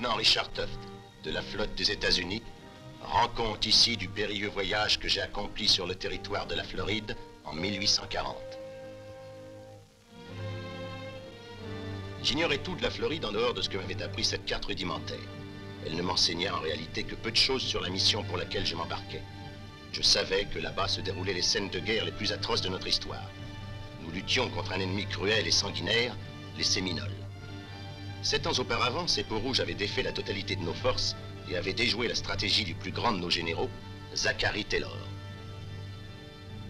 lieutenant Richard Tuft, de la flotte des États-Unis, rend compte ici du périlleux voyage que j'ai accompli sur le territoire de la Floride en 1840. J'ignorais tout de la Floride en dehors de ce que m'avait appris cette carte rudimentaire. Elle ne m'enseignait en réalité que peu de choses sur la mission pour laquelle je m'embarquais. Je savais que là-bas se déroulaient les scènes de guerre les plus atroces de notre histoire. Nous luttions contre un ennemi cruel et sanguinaire, les Séminoles. 7 ans auparavant, ces peaux-rouges avaient défait la totalité de nos forces et avaient déjoué la stratégie du plus grand de nos généraux, Zachary Taylor.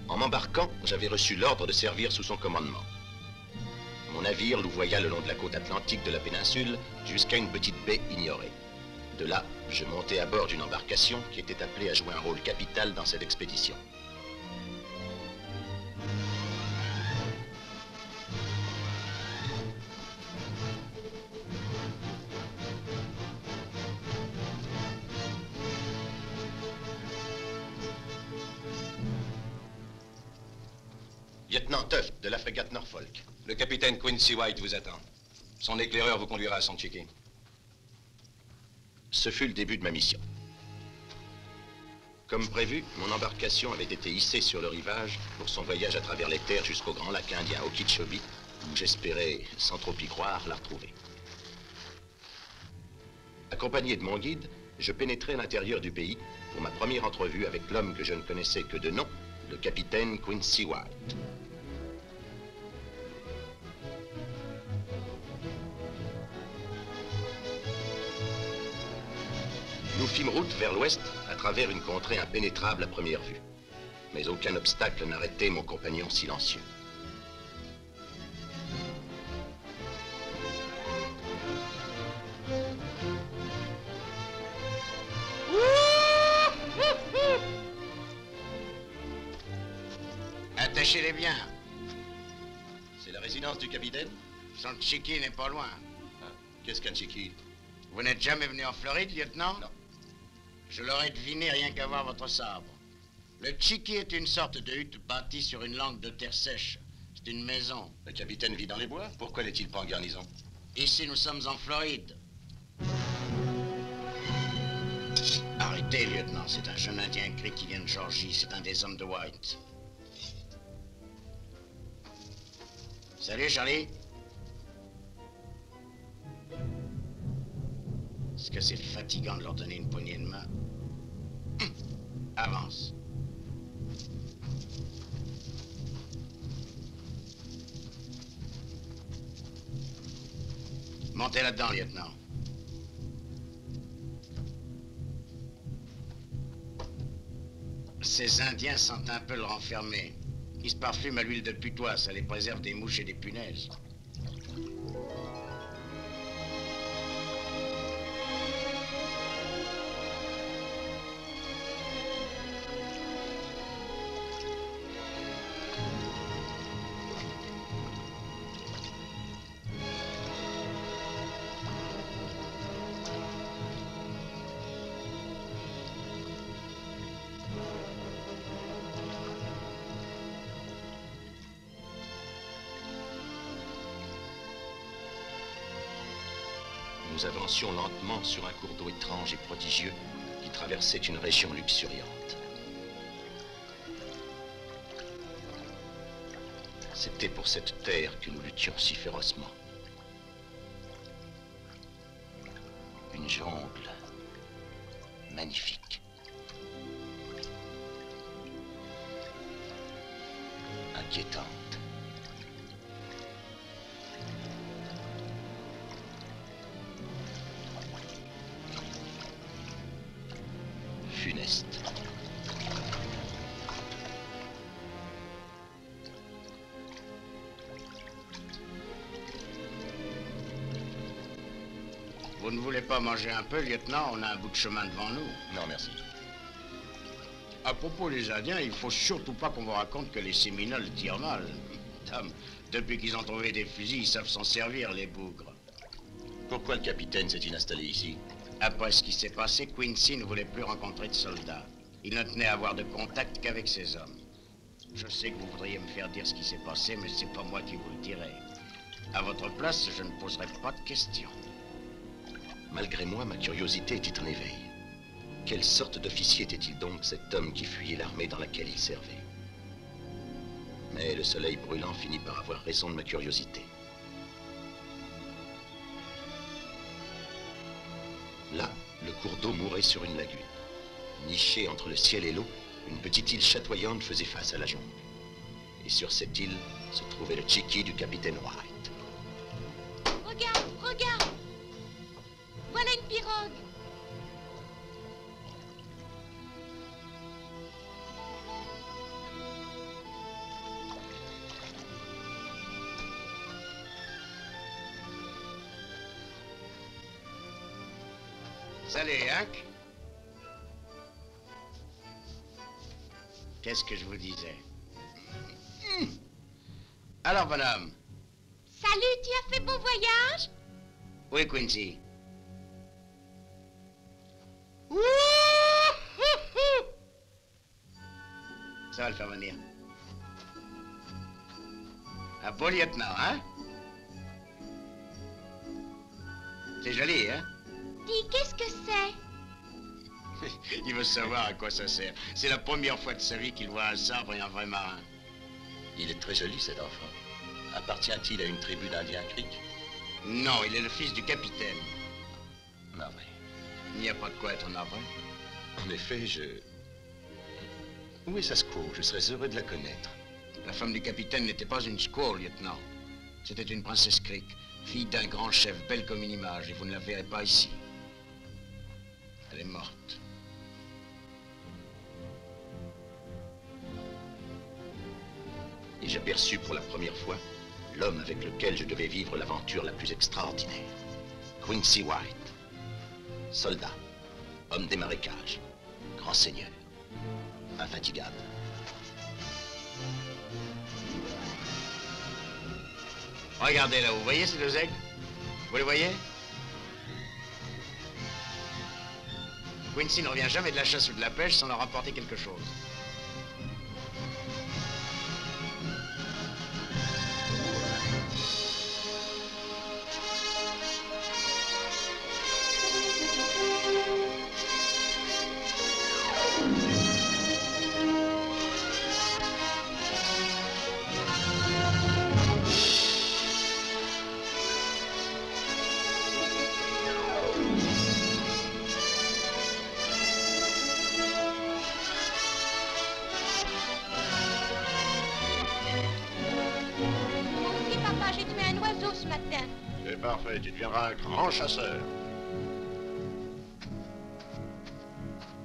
En m'embarquant, j'avais reçu l'ordre de servir sous son commandement. Mon navire louvoya le long de la côte atlantique de la péninsule jusqu'à une petite baie ignorée. De là, je montai à bord d'une embarcation qui était appelée à jouer un rôle capital dans cette expédition. Lieutenant Tuft, de la frégate Norfolk. Le capitaine Quincy White vous attend. Son éclaireur vous conduira à Sanchiquet. Ce fut le début de ma mission. Comme prévu, mon embarcation avait été hissée sur le rivage pour son voyage à travers les terres jusqu'au grand lac indien Okeechobee, où j'espérais, sans trop y croire, la retrouver. Accompagné de mon guide, je pénétrai à l'intérieur du pays pour ma première entrevue avec l'homme que je ne connaissais que de nom, le capitaine Quincy White. Nous fîmes route vers l'ouest à travers une contrée impénétrable à première vue. Mais aucun obstacle n'arrêtait mon compagnon silencieux. Attachez-les bien. C'est la résidence du capitaine? Sanchiquet n'est pas loin. Ah, qu'est-ce qu'un Chiqui? Vous n'êtes jamais venu en Floride, lieutenant? Non. Je l'aurais deviné rien qu'à voir votre sabre. Le Chiqui est une sorte de hutte bâtie sur une langue de terre sèche. C'est une maison. Le capitaine vit dans les bois? Pourquoi n'est-il pas en garnison? Ici, nous sommes en Floride. Arrêtez, lieutenant. C'est un jeune Indien gris qui vient de Georgie. C'est un des hommes de White. Salut, Charlie. Est-ce que c'est fatigant de leur donner une poignée de main? Avance. Montez là-dedans, lieutenant. Ces Indiens sentent un peu le renfermer. Ils se parfument à l'huile de putois, ça les préserve des mouches et des punaises. Nous avancions lentement sur un cours d'eau étrange et prodigieux qui traversait une région luxuriante. C'était pour cette terre que nous luttions si férocement. Une jungle magnifique. Inquiétante. Funeste. Vous ne voulez pas manger un peu, lieutenant? On a un bout de chemin devant nous. Non, merci. À propos des Indiens, il faut surtout pas qu'on vous raconte que les Séminoles tirent mal. Dame, depuis qu'ils ont trouvé des fusils, ils savent s'en servir, les bougres. Pourquoi le capitaine s'est-il installé ici? Après ce qui s'est passé, Quincy ne voulait plus rencontrer de soldats. Il ne tenait à avoir de contact qu'avec ses hommes. Je sais que vous voudriez me faire dire ce qui s'est passé, mais c'est pas moi qui vous le dirai. À votre place, je ne poserai pas de questions. Malgré moi, ma curiosité était en éveil. Quelle sorte d'officier était-il donc, cet homme qui fuyait l'armée dans laquelle il servait? Mais le soleil brûlant finit par avoir raison de ma curiosité. Là, le cours d'eau mourait sur une lagune. Nichée entre le ciel et l'eau, une petite île chatoyante faisait face à la jungle. Et sur cette île se trouvait le Chiki du capitaine White. Regarde, regarde! Voilà une pirogue! Salut, Hank. Qu'est-ce que je vous disais? Alors, bonhomme. Salut, tu as fait bon voyage? Oui, Quincy. Ça va le faire venir. Un beau lieutenant, hein? C'est joli, hein? Dis, qu'est-ce que c'est? Il veut savoir à quoi ça sert. C'est la première fois de sa vie qu'il voit un sabre et un vrai marin. Il est très joli, cet enfant. Appartient-il à une tribu d'Indiens Creek? Non, il est le fils du capitaine. Navré. Il n'y a pas de quoi être navré. En effet, Où est sa squaw? Je serais heureux de la connaître. La femme du capitaine n'était pas une squaw, lieutenant. C'était une princesse Creek, fille d'un grand chef, belle comme une image, et vous ne la verrez pas ici. Elle est morte. Et j'aperçus pour la première fois l'homme avec lequel je devais vivre l'aventure la plus extraordinaire. Quincy White. Soldat, homme des marécages, grand seigneur, infatigable. Regardez là-haut, vous voyez ces deux aigles? Vous les voyez? Quincy ne revient jamais de la chasse ou de la pêche sans leur apporter quelque chose. C'est parfait, tu deviendras un grand chasseur.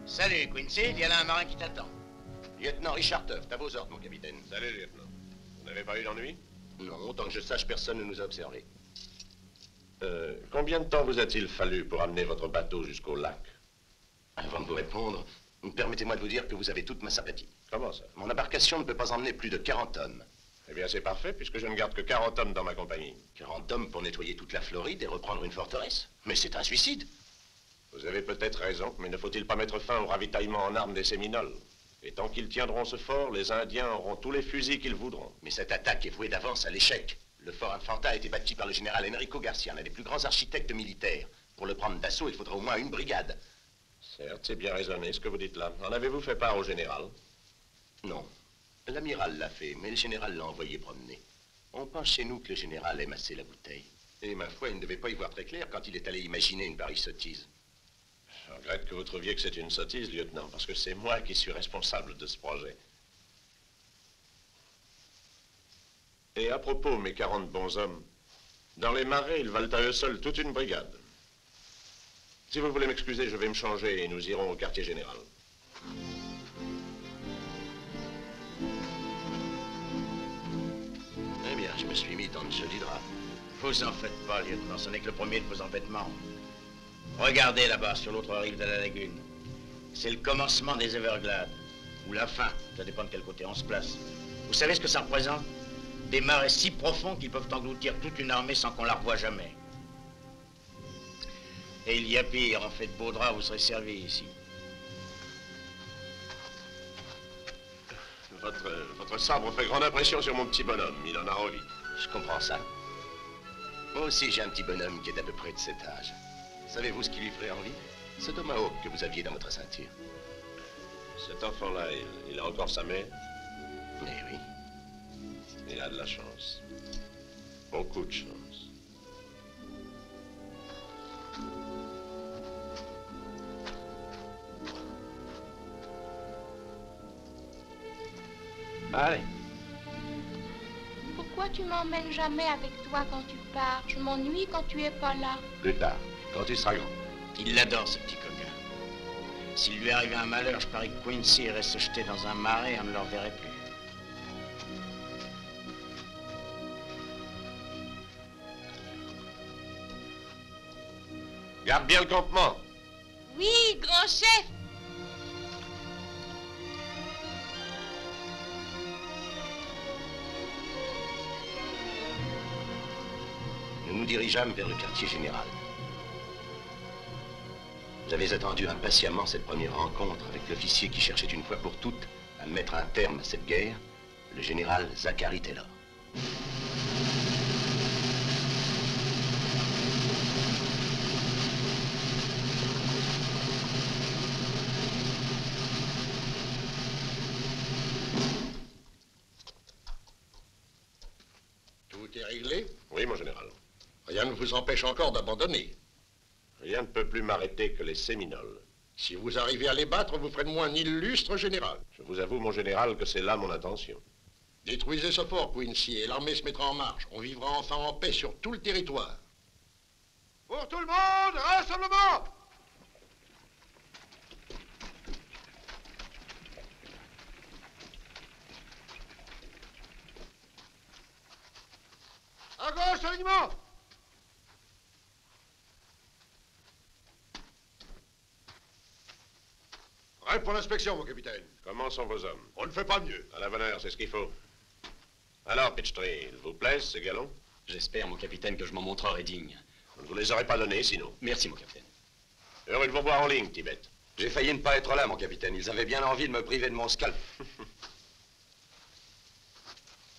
Salut, Quincy, il y a là un marin qui t'attend. Lieutenant Richard Tuft, à vos ordres, mon capitaine. Salut, lieutenant. Vous n'avez pas eu d'ennui? Non, autant que je sache, personne ne nous a observés. Combien de temps vous a-t-il fallu pour amener votre bateau jusqu'au lac? Avant de vous répondre, permettez-moi de vous dire que vous avez toute ma sympathie. Comment ça? Mon embarcation ne peut pas emmener plus de 40 hommes. Eh bien, c'est parfait, puisque je ne garde que 40 hommes dans ma compagnie. 40 hommes pour nettoyer toute la Floride et reprendre une forteresse? Mais c'est un suicide. Vous avez peut-être raison, mais ne faut-il pas mettre fin au ravitaillement en armes des Séminoles? Et tant qu'ils tiendront ce fort, les Indiens auront tous les fusils qu'ils voudront. Mais cette attaque est vouée d'avance à l'échec. Le fort Infanta a été bâti par le général Enrico Garcia, l'un des plus grands architectes militaires. Pour le prendre d'assaut, il faudra au moins une brigade. Certes, c'est bien raisonné ce que vous dites là. En avez-vous fait part au général? Non. L'amiral l'a fait, mais le général l'a envoyé promener. On pense chez nous que le général aime assez la bouteille. Et ma foi, il ne devait pas y voir très clair quand il est allé imaginer une pareille sottise. Je regrette que vous trouviez que c'est une sottise, lieutenant, parce que c'est moi qui suis responsable de ce projet. Et à propos, mes 40 bons hommes, dans les marais, ils valent à eux seuls toute une brigade. Si vous voulez m'excuser, je vais me changer et nous irons au quartier général. Eh bien, je me suis mis dans de jolis draps. Vous en faites pas, lieutenant, ce n'est que le premier de vos embêtements. Regardez là-bas, sur l'autre rive de la lagune. C'est le commencement des Everglades. Ou la fin, ça dépend de quel côté on se place. Vous savez ce que ça représente? Des marais si profonds qu'ils peuvent engloutir toute une armée sans qu'on la revoie jamais. Et il y a pire, en fait de beaux draps, vous serez servi ici. Votre sabre fait grande impression sur mon petit bonhomme. Il en a envie. Je comprends ça. Moi aussi, j'ai un petit bonhomme qui est à peu près de cet âge. Savez-vous ce qui lui ferait envie? Ce tomahawk que vous aviez dans votre ceinture. Cet enfant-là, il a encore sa mère? Eh oui. Il a de la chance. Beaucoup de chance. Allez. Pourquoi tu m'emmènes jamais avec toi quand tu pars? Je m'ennuie quand tu es pas là. Plus tard, quand il sera grand. Il l'adore, ce petit coquin. S'il lui arrivait un malheur, je parie que Quincy irait se jeter dans un marais et on ne le reverrait plus. Garde bien le campement. Oui, grand chef. Nous nous dirigeâmes vers le quartier général. J'avais attendu impatiemment cette première rencontre avec l'officier qui cherchait une fois pour toutes à mettre un terme à cette guerre, le général Zachary Taylor. Tout est réglé? Oui, mon général. Rien ne vous empêche encore d'abandonner. Rien ne peut plus m'arrêter que les Séminoles. Si vous arrivez à les battre, vous ferez de moi un illustre général. Je vous avoue, mon général, que c'est là mon intention. Détruisez ce fort, Quincy, et l'armée se mettra en marche. On vivra enfin en paix sur tout le territoire. Pour tout le monde, rassemblement! À gauche, alignement! Prêt pour l'inspection, mon capitaine. Comment sont vos hommes? On ne fait pas mieux. À la bonne heure, c'est ce qu'il faut. Alors, Peachtree, il vous plaise, ces galons? J'espère, mon capitaine, que je m'en montrerai digne. On ne vous les aurait pas donnés, sinon. Merci, mon capitaine. Heureux de vous voir en ligne, Tibet. J'ai failli ne pas être là, mon capitaine. Ils avaient bien envie de me priver de mon scalp.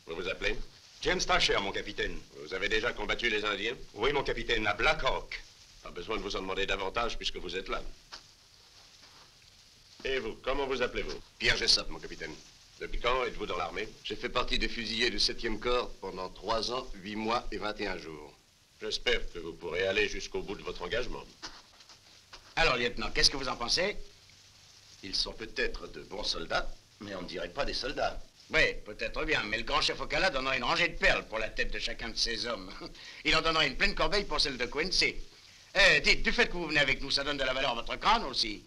Vous vous appelez? James Thatcher, mon capitaine. Vous avez déjà combattu les Indiens? Oui, mon capitaine, à Black Hawk. Pas besoin de vous en demander davantage puisque vous êtes là. Et vous, comment vous appelez-vous? Pierre Jessop, mon capitaine. Depuis quand êtes-vous dans l'armée? J'ai fait partie des fusiliers du 7e corps pendant 3 ans, 8 mois et 21 jours. J'espère que vous pourrez aller jusqu'au bout de votre engagement. Alors, lieutenant, qu'est-ce que vous en pensez? Ils sont peut-être de bons soldats, mais on ne dirait pas des soldats. Oui, peut-être bien, mais le grand chef Ocala donnera une rangée de perles pour la tête de chacun de ses hommes. Il en donnera une pleine corbeille pour celle de Quincy. Dites, du fait que vous venez avec nous, ça donne de la valeur à votre crâne aussi.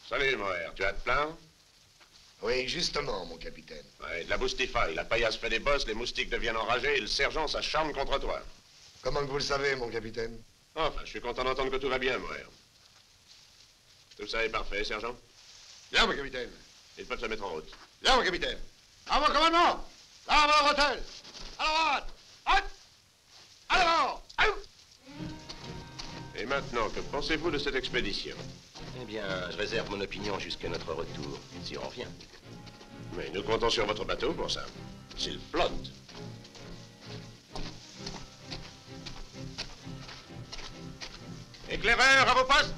Salut, Moher, tu as de plein? Oui, justement, mon capitaine. Ouais, de la boustifaille. La paillasse fait des bosses, les moustiques deviennent enragés et le sergent s'acharne contre toi. Comment que vous le savez, mon capitaine? Enfin, je suis content d'entendre que tout va bien, Moher. Tout ça est parfait, sergent? Bien, mon capitaine. Ils peuvent se mettre en route. Bien, mon capitaine. À mon commandement! À votre hôtel! À la droite! Hop! À l'avant! Et maintenant, que pensez-vous de cette expédition? Eh bien, je réserve mon opinion jusqu'à notre retour, si on revient. Mais nous comptons sur votre bateau pour ça. S'il flotte. Éclaireur, à vos postes!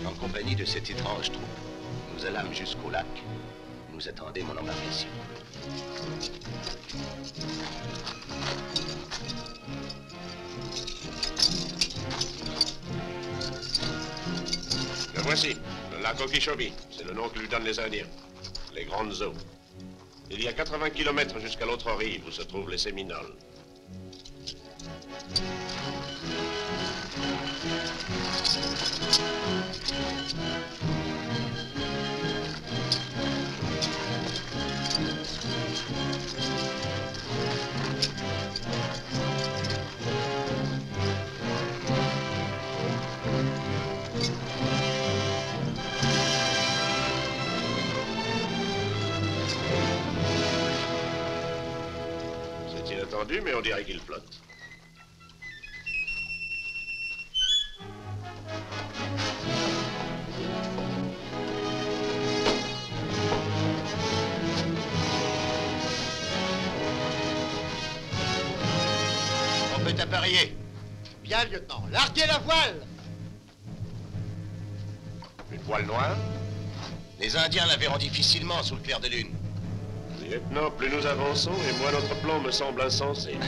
En compagnie de cette étrange troupe, nous allâmes jusqu'au lac. Nous attendait mon embarcation. Le voici, le lac Okeechobee. C'est le nom que lui donnent les Indiens. Les grandes eaux. Il y a 80 kilomètres jusqu'à l'autre rive où se trouvent les Séminoles. C'est inattendu, mais on dirait qu'il flotte. Voyez. Bien, lieutenant. Larguez la voile! Une voile noire? Les Indiens la verront difficilement sous le clair de lune. Lieutenant, plus nous avançons, et moins notre plan me semble insensé.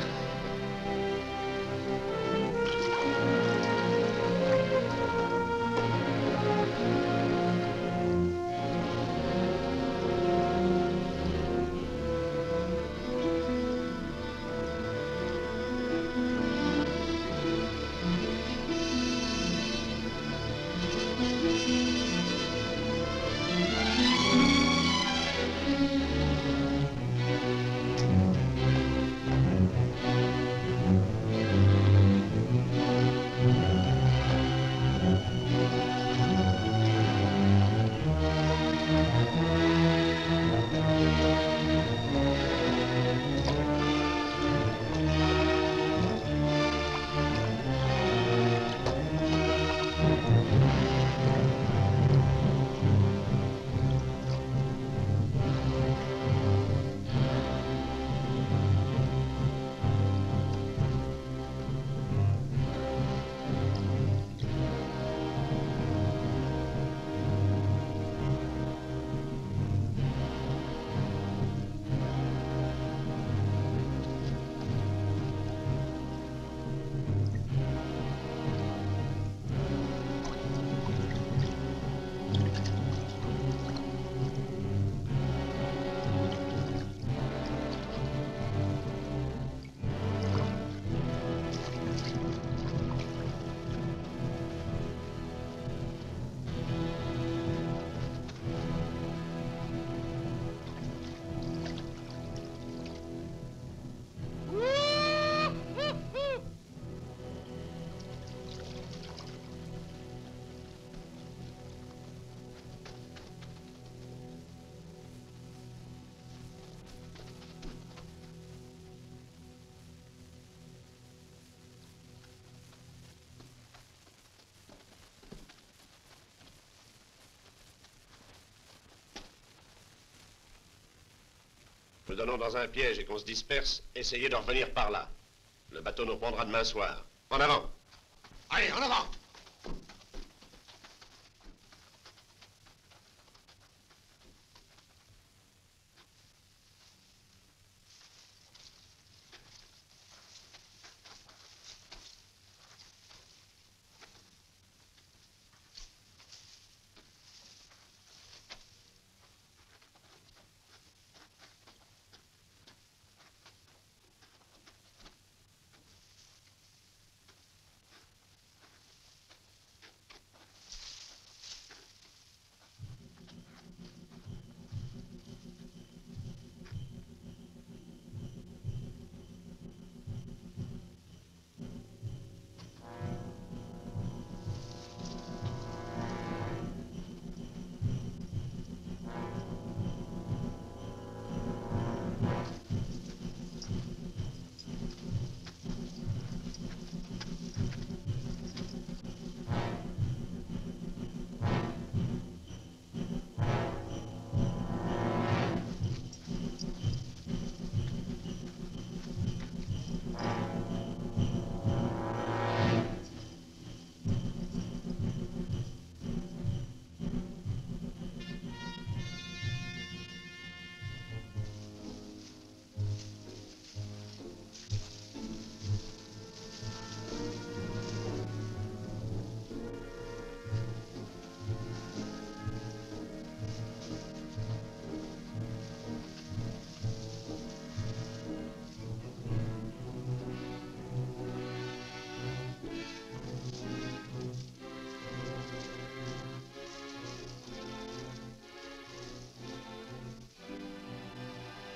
Nous donnons dans un piège et qu'on se disperse, essayez de revenir par là. Le bateau nous reprendra demain soir. En avant! Allez, en avant!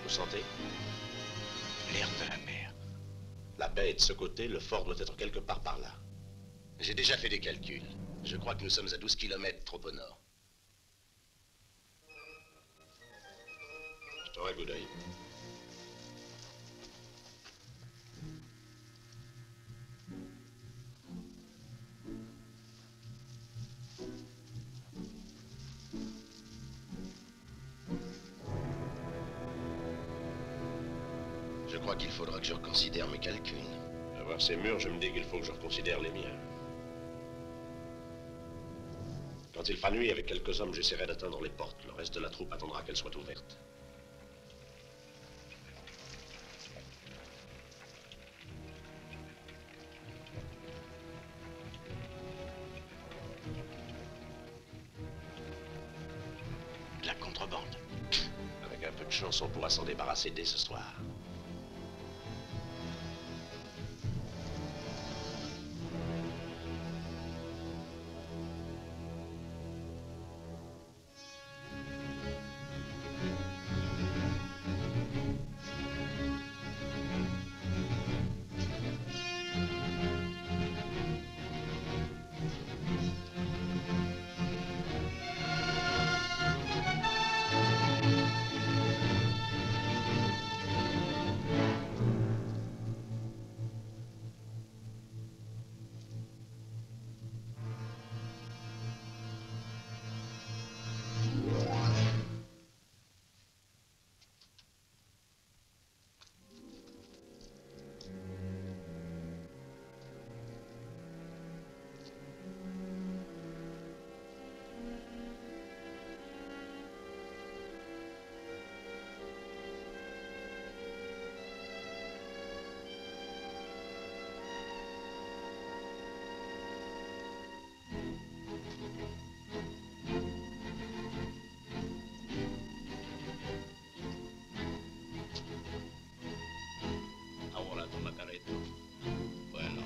Vous sentez? L'air de la mer. La baie est de ce côté, le fort doit être quelque part par là. J'ai déjà fait des calculs. Je crois que nous sommes à 12 kilomètres trop au nord. Jetons un coup d'œil. Je crois qu'il faudra que je reconsidère mes calculs. travers ces murs, je me dis qu'il faut que je reconsidère les miens. Quand il fera nuit, avec quelques hommes, j'essaierai d'atteindre les portes. Le reste de la troupe attendra qu'elles soient ouvertes. De la contrebande. Avec un peu de chance, on pourra s'en débarrasser dès ce soir. Ahora toma careta. Bueno.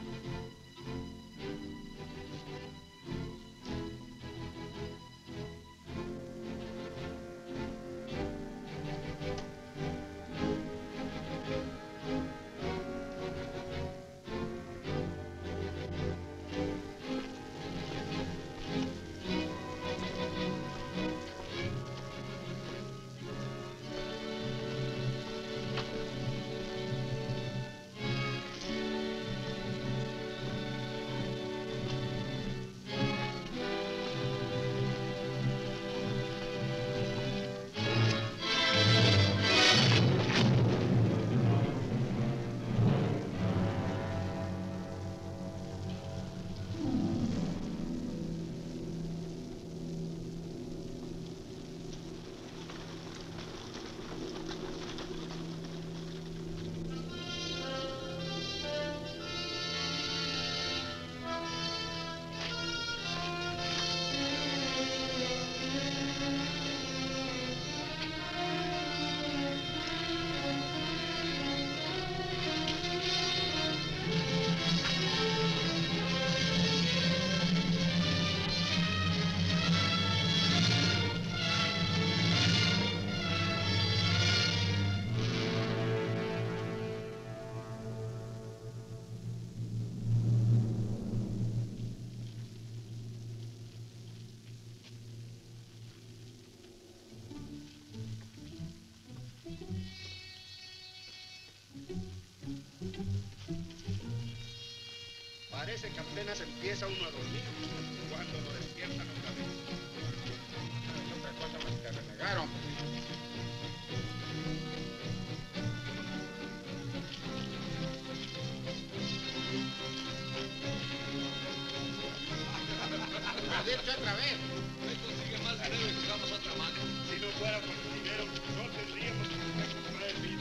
Parece que apenas empieza uno a dormir cuando lo despiertan otra vez. No hay otra cosa más que renegar, hombre. ¿Lo has dicho otra vez? No consigue más dinero y jugamos otra mano. Si no fuera por el dinero, no tendríamos que comprar el vino.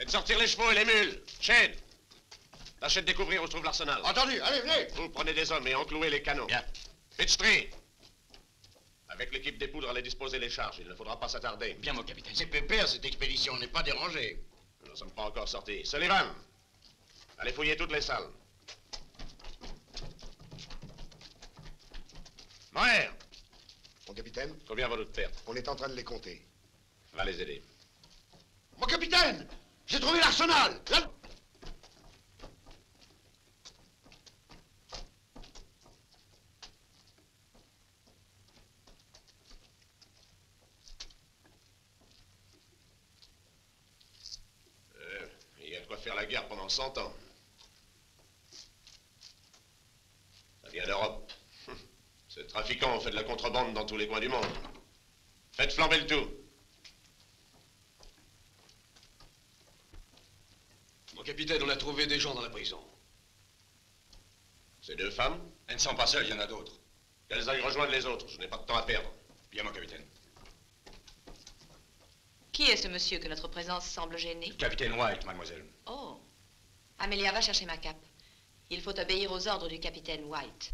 Faites sortir les chevaux et les mules. Shane, tâchez de découvrir où se trouve l'arsenal. Entendu, allez, venez. Vous prenez des hommes et enclouez les canons. Bien. Peachtree, avec l'équipe des poudres, allez disposer les charges. Il ne faudra pas s'attarder. Bien, mon capitaine. C'est pépère, cette expédition, on n'est pas dérangé. Nous ne sommes pas encore sortis. Sullivan, allez fouiller toutes les salles. Moher, Mon capitaine, combien va notre perte? on est en train de les compter. Va les aider. Mon capitaine, j'ai trouvé l'arsenal. Là... Il y a de quoi faire la guerre pendant 100 ans. Ça vient d'Europe. Ces trafiquants ont fait de la contrebande dans tous les coins du monde. Faites flamber le tout. Mon capitaine, on a trouvé des gens dans la prison. Ces deux femmes, Elles ne sont pas seules, il y en a d'autres. qu'elles aillent rejoindre les autres. Je n'ai pas de temps à perdre. Bien, mon capitaine. Qui est ce monsieur que notre présence semble gêner? Capitaine White, mademoiselle. Oh. Amelia, va chercher ma cape. Il faut obéir aux ordres du capitaine White.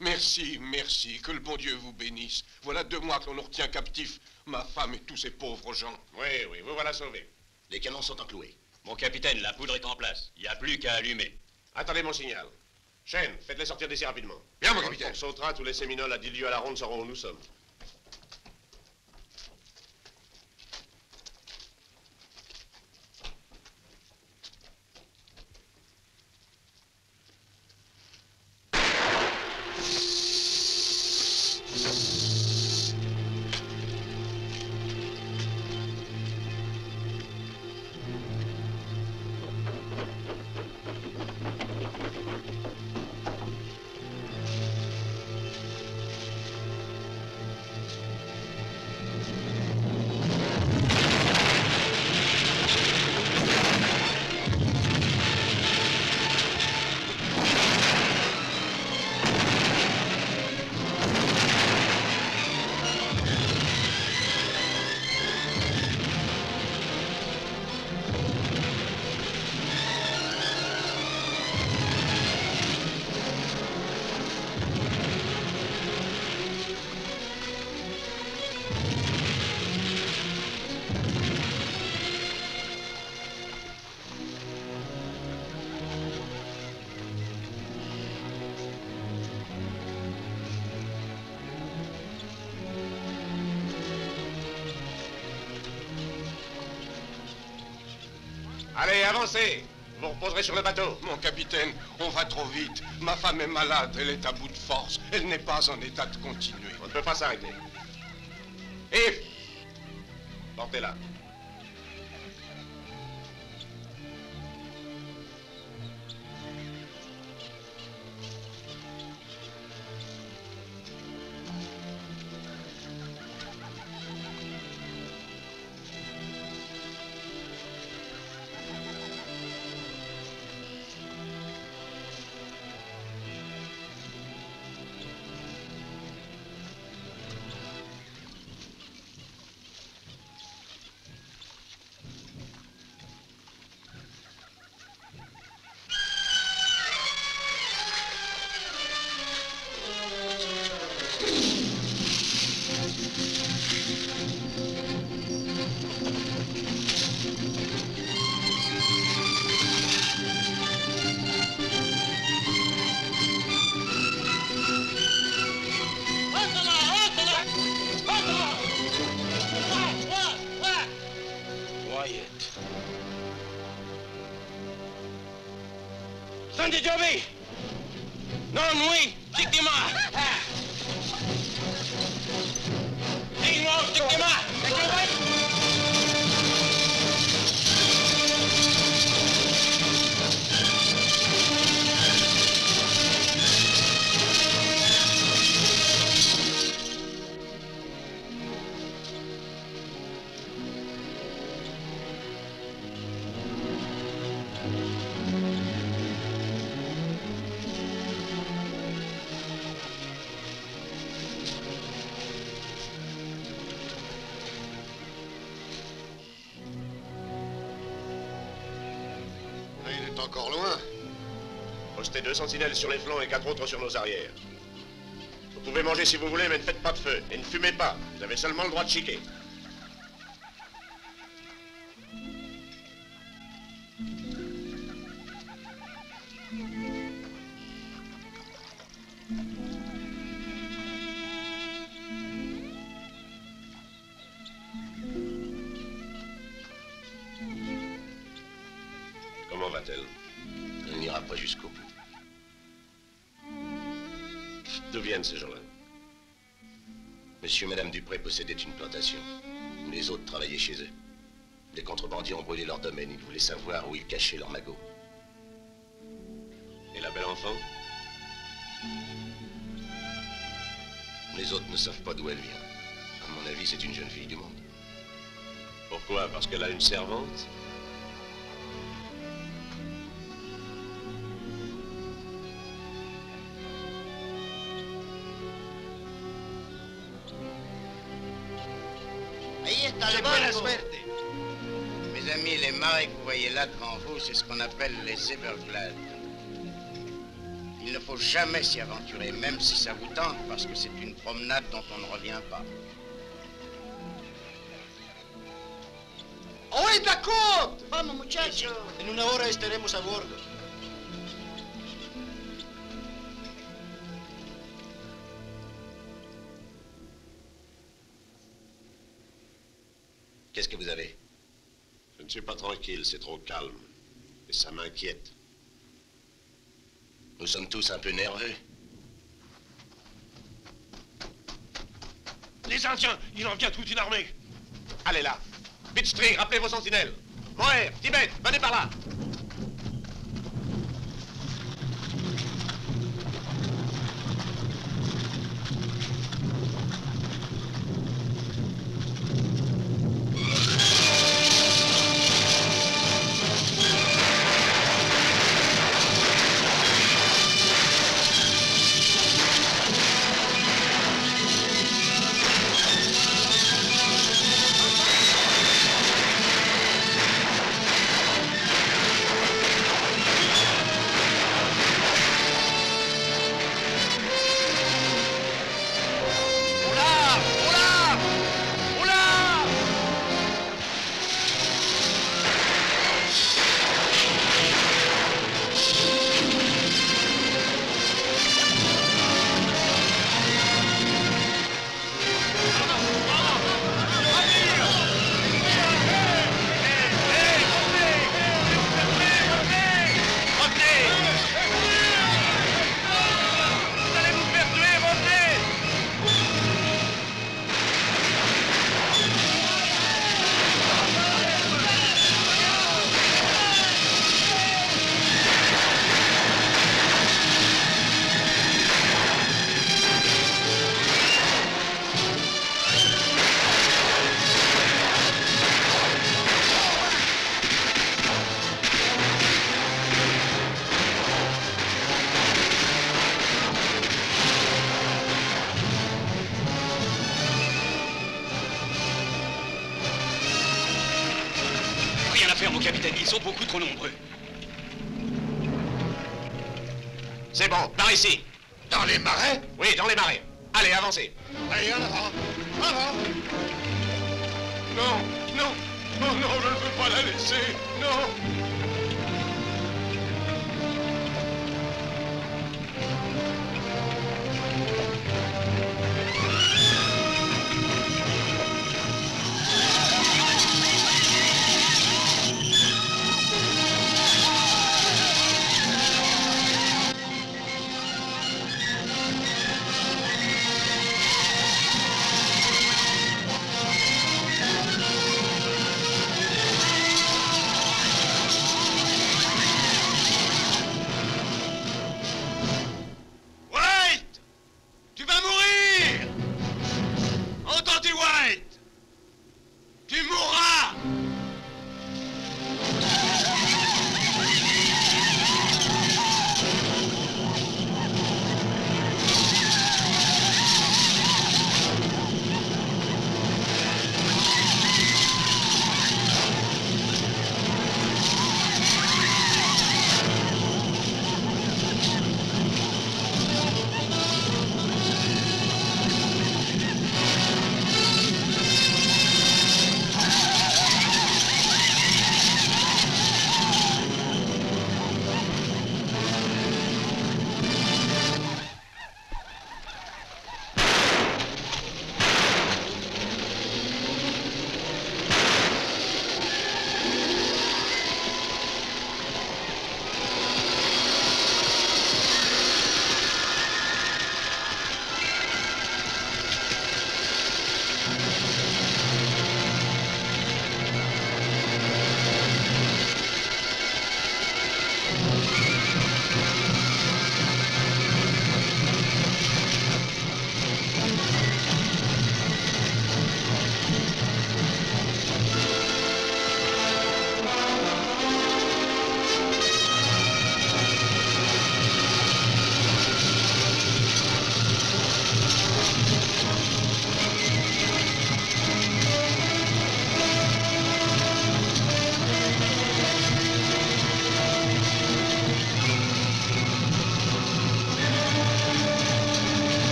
Merci, merci, que le bon Dieu vous bénisse. Voilà 2 mois qu'on nous retient captifs, ma femme et tous ces pauvres gens. Oui, oui, vous voilà sauvés. Les canons sont encloués. Mon capitaine, la poudre est en place. Il n'y a plus qu'à allumer. Attendez mon signal. Shane, faites-les sortir d'ici rapidement. Bien, mon Quand capitaine. on sautera, tous les Séminoles à 10 lieues à la ronde sauront où nous sommes. Allez, avancez. Vous reposerez sur le bateau. Mon capitaine, on va trop vite. Ma femme est malade, elle est à bout de force. Elle n'est pas en état de continuer. On ne peut pas s'arrêter. Yves, portez-la. Sandy Joby! Non, oui! Dites-moi! Dis-moi, dites-moi! encore loin. Postez 2 sentinelles sur les flancs et 4 autres sur nos arrières. Vous pouvez manger si vous voulez, mais ne faites pas de feu. Et ne fumez pas. Vous avez seulement le droit de chiquer. Comment va-t-elle? Elle n'ira pas jusqu'au bout. D'où viennent ces gens-là? Monsieur et Madame Dupré possédaient une plantation. Les autres travaillaient chez eux. Les contrebandiers ont brûlé leur domaine. Ils voulaient savoir où ils cachaient leurs magots. Et la belle enfant? Les autres ne savent pas d'où elle vient. À mon avis, c'est une jeune fille du monde. Pourquoi? Parce qu'elle a une servante? Mes amis, les marais que vous voyez là devant vous, c'est ce qu'on appelle les Everglades. Il ne faut jamais s'y aventurer, même si ça vous tente, parce que c'est une promenade dont on ne revient pas. ¡Oíd, Kurt! Vamos, muchachos. En una hora estaremos a bordo. Qu'est-ce que vous avez? Je ne suis pas tranquille, c'est trop calme. Et ça m'inquiète. Nous sommes tous un peu nerveux. Les Indiens, il en vient toute une armée. Allez là. Bitstring, rappelez vos sentinelles. Moher, Tibet, venez par là. Mon capitaine, ils sont beaucoup trop nombreux. C'est bon, par ici. Dans les marais? Oui, dans les marais. Allez, avancez. Allez, en avant. Avant. Non, non, oh non, je ne peux pas la laisser, non.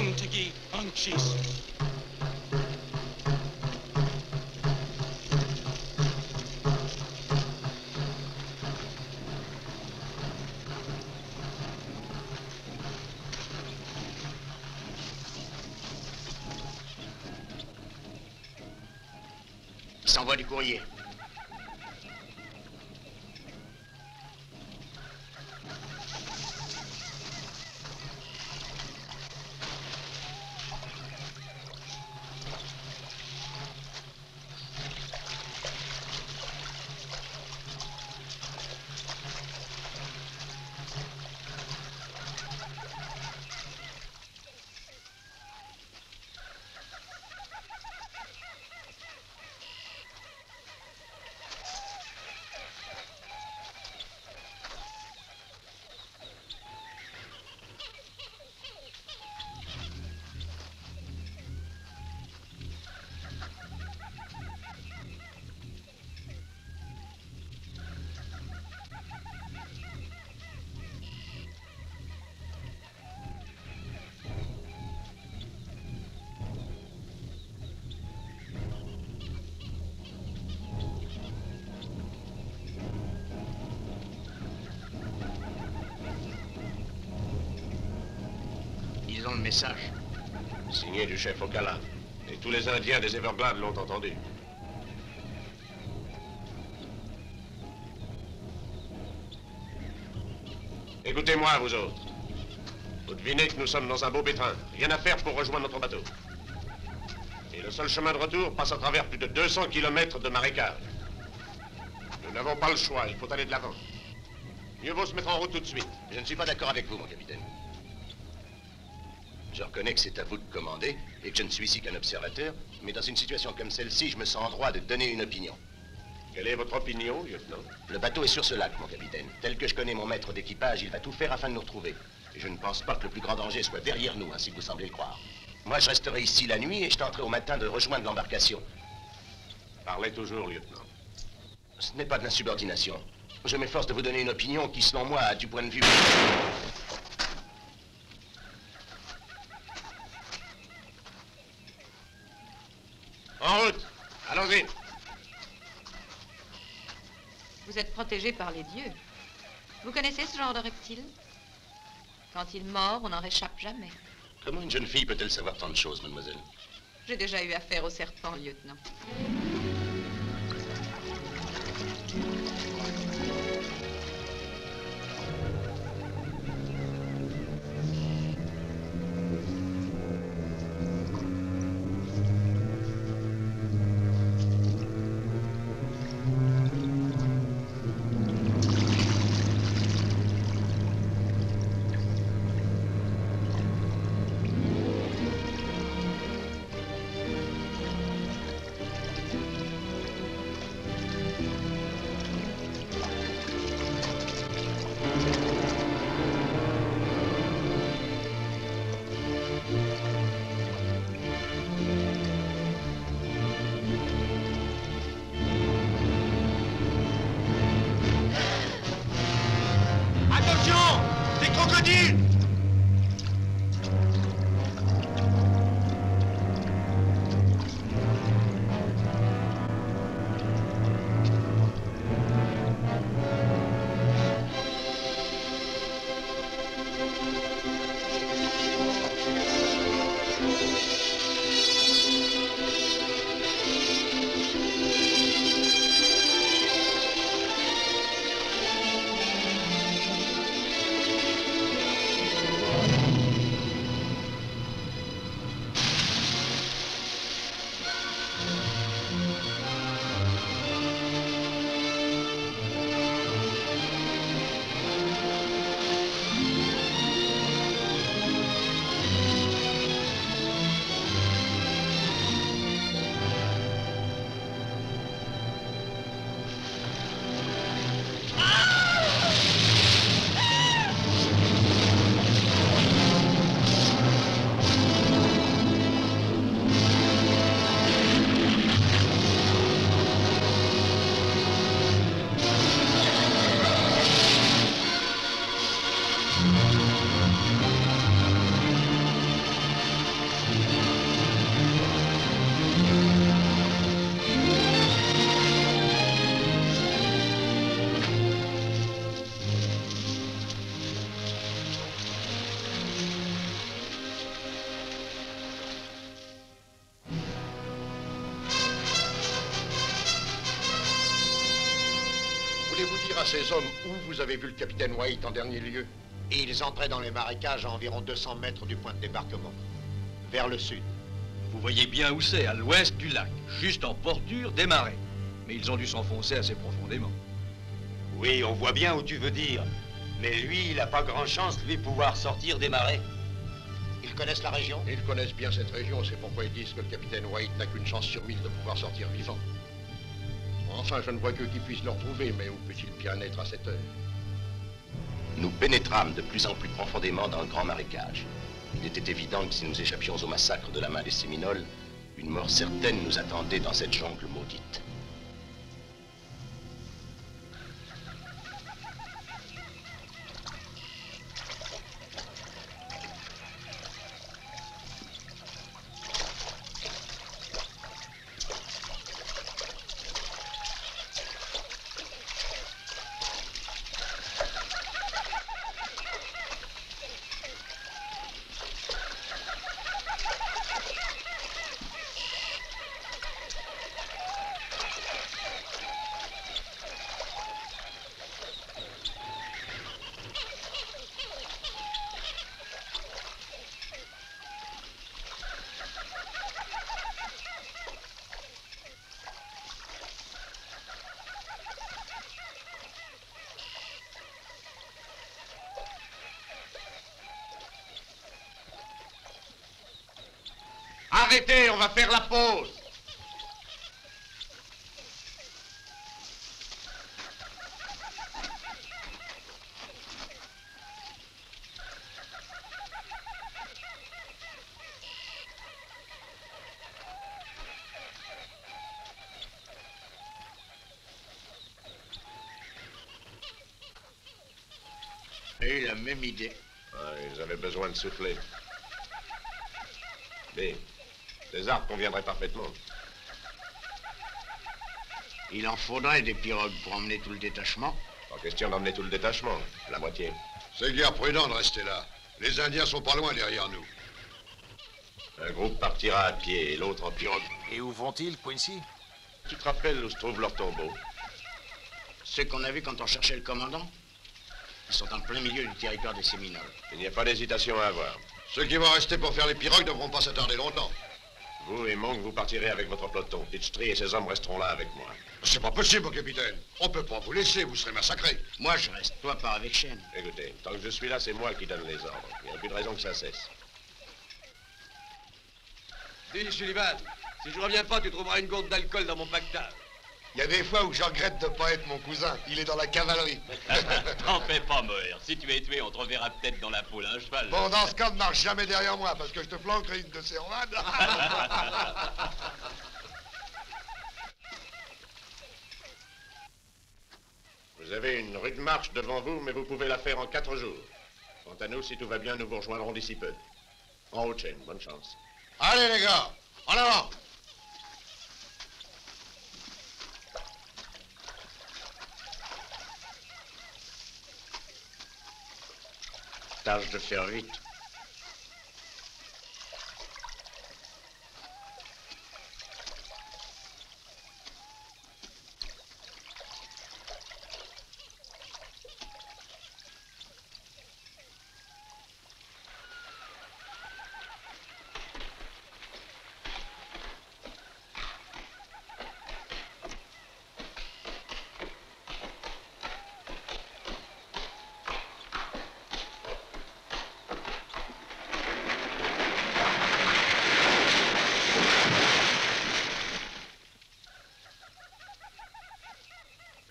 Montague Hunches. S'envoie du courrier. Ils ont le message. Signé du chef Ocala. Et tous les Indiens des Everglades l'ont entendu. Écoutez-moi, vous autres. Vous devinez que nous sommes dans un beau pétrin. Rien à faire pour rejoindre notre bateau. Et le seul chemin de retour passe à travers plus de 200 kilomètres de marécage. Nous n'avons pas le choix, il faut aller de l'avant. Mieux vaut se mettre en route tout de suite. Je ne suis pas d'accord avec vous, mon capitaine. Je reconnais que c'est à vous de commander et que je ne suis ici qu'un observateur, mais dans une situation comme celle-ci, je me sens en droit de donner une opinion. Quelle est votre opinion, lieutenant? Le bateau est sur ce lac, mon capitaine. Tel que je connais mon maître d'équipage, il va tout faire afin de nous retrouver. Et je ne pense pas que le plus grand danger soit derrière nous, ainsi que vous semblez le croire. Moi, je resterai ici la nuit et je tenterai au matin de rejoindre l'embarcation. Parlez toujours, lieutenant. Ce n'est pas de l'insubordination. Je m'efforce de vous donner une opinion qui, selon moi, du point de vue... En route! Allons-y! Vous êtes protégé par les dieux. Vous connaissez ce genre de reptile? Quand il mord, on n'en réchappe jamais. Comment une jeune fille peut-elle savoir tant de choses, mademoiselle? J'ai déjà eu affaire au serpent, lieutenant. à ces hommes où vous avez vu le capitaine White en dernier lieu. Et ils entraient dans les marécages à environ 200 mètres du point de débarquement, vers le sud. Vous voyez bien où c'est, à l'ouest du lac, juste en bordure des marais. Mais ils ont dû s'enfoncer assez profondément. Oui, on voit bien où tu veux dire. Mais lui, il n'a pas grand chance, lui, pouvoir sortir des marais. Ils connaissent la région? Ils connaissent bien cette région, c'est pourquoi ils disent que le capitaine White n'a qu'une chance sur 1000 de pouvoir sortir vivant. Enfin, je ne vois que qui puisse le retrouver, mais où peut-il bien être à cette heure? Nous pénétrâmes de plus en plus profondément dans le grand marécage. Il était évident que si nous échappions au massacre de la main des Séminoles, une mort certaine nous attendait dans cette jungle maudite. Arrêtez, on va faire la pause. Et la même idée. Ils avaient besoin de souffler. Mais les arbres conviendraient parfaitement. Il en faudrait des pirogues pour emmener tout le détachement. Pas question d'emmener tout le détachement, la moitié. C'est guère prudent de rester là. Les Indiens sont pas loin derrière nous. Un groupe partira à pied et l'autre en pirogue. Et où vont-ils, Quincy? Tu te rappelles où se trouve leur tombeau? Ceux qu'on a vus quand on cherchait le commandant, ils sont en plein milieu du territoire des Séminoles. Il n'y a pas d'hésitation à avoir. Ceux qui vont rester pour faire les pirogues ne devront pas s'attarder longtemps. Vous et Monk, vous partirez avec votre peloton. Pitchtree et ses hommes resteront là avec moi. C'est pas possible, mon capitaine. On peut pas vous laisser, vous serez massacrés. Moi, je reste. Toi, pars avec Chêne. Écoutez, tant que je suis là, c'est moi qui donne les ordres. Il n'y a plus de raison que ça cesse. Dis, Sullivan, si je reviens pas, tu trouveras une gourde d'alcool dans mon pactable. Il y a des fois où je regrette de pas être mon cousin. Il est dans la cavalerie. T'en fais pas, Moher. Si tu es tué, on te reverra peut-être dans la poule à un cheval. Bon, dans ce cas, ne marche jamais derrière moi, parce que je te flanquerai une de ces roulades. Vous avez une rude marche devant vous, mais vous pouvez la faire en 4 jours. Quant à nous, si tout va bien, nous vous rejoindrons d'ici peu. En haut de chaîne, bonne chance. Allez, les gars, en avant. Tâche de faire vite.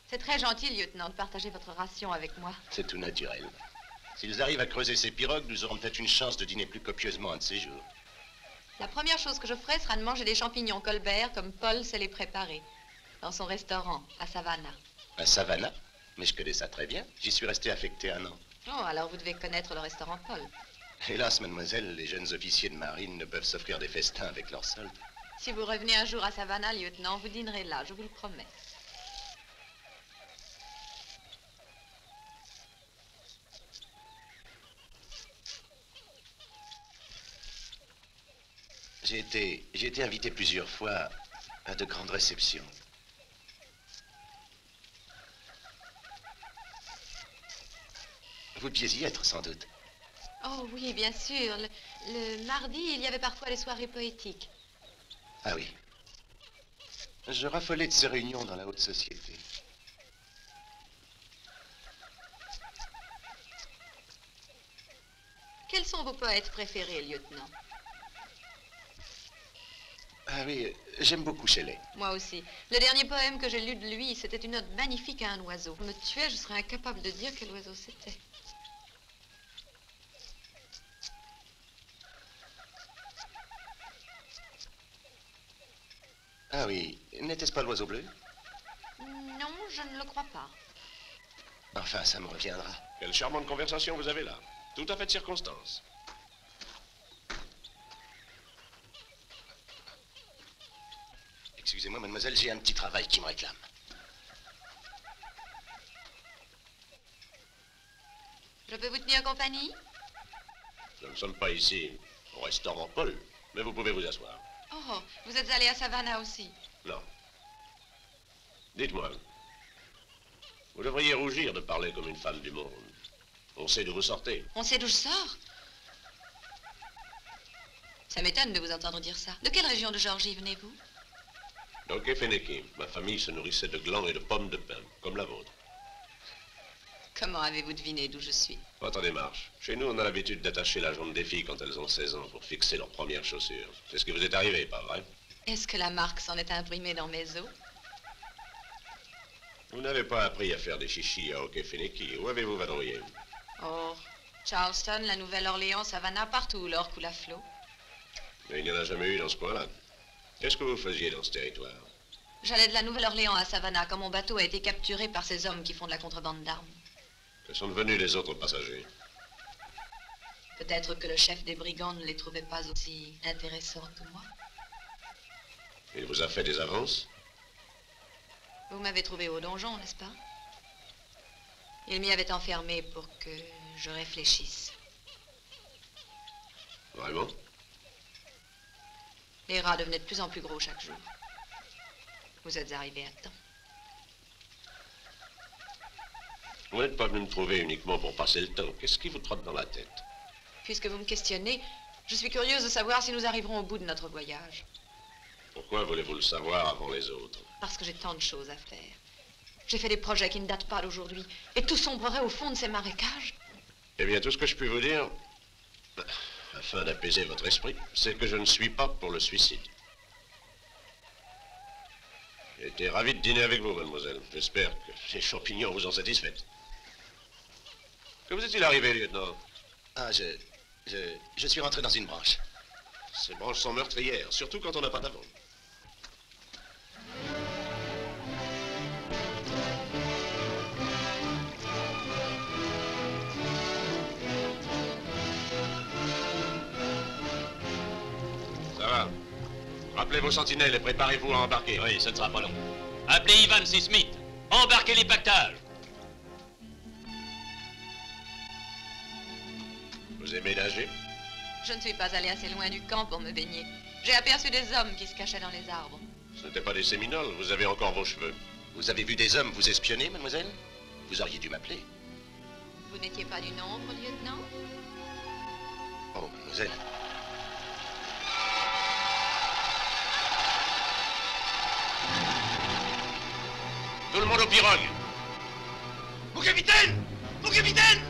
C'est très gentil, lieutenant, de partager votre ration avec moi. C'est tout naturel. S'ils arrivent à creuser ces pirogues, nous aurons peut-être une chance de dîner plus copieusement un de ces jours. La première chose que je ferai sera de manger des champignons Colbert comme Paul sait les préparer. Dans son restaurant, à Savannah. À Savannah? Mais je connais ça très bien. J'y suis resté affecté 1 an. Oh, alors vous devez connaître le restaurant Paul. Hélas, mademoiselle, les jeunes officiers de marine ne peuvent s'offrir des festins avec leurs soldes. Si vous revenez un jour à Savannah, lieutenant, vous dînerez là, je vous le promets. J'ai été invité plusieurs fois à de grandes réceptions. Vous deviez y être, sans doute. Oh oui, bien sûr. Le mardi, il y avait parfois les soirées poétiques. Ah oui. Je raffolais de ces réunions dans la haute société. Quels sont vos poètes préférés, lieutenant? Ah oui, j'aime beaucoup Shelley. Moi aussi. Le dernier poème que j'ai lu de lui, c'était une ode magnifique à un oiseau. Me tuait, je serais incapable de dire quel oiseau c'était. Ah oui, n'était-ce pas l'oiseau bleu? Non, je ne le crois pas. Enfin, ça me reviendra. Quelle charmante conversation vous avez là. Tout à fait de circonstance. Excusez-moi, mademoiselle, j'ai un petit travail qui me réclame. Je peux vous tenir compagnie? Nous ne sommes pas ici au restaurant Paul, mais vous pouvez vous asseoir. Oh, vous êtes allé à Savannah aussi? Non. Dites-moi, vous devriez rougir de parler comme une femme du monde. On sait d'où vous sortez. On sait d'où je sors? Ça m'étonne de vous entendre dire ça. De quelle région de Géorgie venez-vous? D'Okefeneki. Ma famille se nourrissait de glands et de pommes de pin, comme la vôtre. Comment avez-vous deviné d'où je suis? Votre démarche. Chez nous, on a l'habitude d'attacher la jambe des filles quand elles ont 16 ans pour fixer leurs premières chaussures. C'est ce qui vous est arrivé, pas vrai? Est-ce que la marque s'en est imprimée dans mes os? Vous n'avez pas appris à faire des chichis à Okefeneki. Où avez-vous vadrouillé? Oh, Charleston, la Nouvelle-Orléans, Savannah, partout où l'or coule à flot. Mais il n'y en a jamais eu dans ce coin-là. Qu'est-ce que vous faisiez dans ce territoire? J'allais de la Nouvelle-Orléans à Savannah quand mon bateau a été capturé par ces hommes qui font de la contrebande d'armes. Que sont devenus les autres passagers? Peut-être que le chef des brigands ne les trouvait pas aussi intéressants que moi. Il vous a fait des avances? Vous m'avez trouvé au donjon, n'est-ce pas? Il m'y avait enfermé pour que je réfléchisse. Vraiment? Les rats devenaient de plus en plus gros chaque jour. Vous êtes arrivé à temps. Vous n'êtes pas venu me trouver uniquement pour passer le temps. Qu'est-ce qui vous trotte dans la tête? Puisque vous me questionnez, je suis curieuse de savoir si nous arriverons au bout de notre voyage. Pourquoi voulez-vous le savoir avant les autres? Parce que j'ai tant de choses à faire. J'ai fait des projets qui ne datent pas d'aujourd'hui. Et tout sombrerait au fond de ces marécages. Eh bien, tout ce que je puis vous dire, afin d'apaiser votre esprit, c'est que je ne suis pas pour le suicide. J'ai été ravi de dîner avec vous, mademoiselle. J'espère que ces champignons vous ont satisfaite. Que vous est-il arrivé, lieutenant? Ah, je suis rentré dans une branche. Ces branches sont meurtrières, surtout quand on n'a pas d'avant. Ça va. Rappelez vos sentinelles et préparez-vous à embarquer. Oui, ça ne sera pas long. Appelez Ivan C. Smith. Embarquez les pactages. Vous aimez nager? Je ne suis pas allé assez loin du camp pour me baigner. J'ai aperçu des hommes qui se cachaient dans les arbres. Ce n'était pas des Séminoles, vous avez encore vos cheveux. Vous avez vu des hommes vous espionner, mademoiselle? Vous auriez dû m'appeler. Vous n'étiez pas du nombre, lieutenant? Oh, mademoiselle. Tout le monde au pirogue! Mon capitaine! Mon capitaine!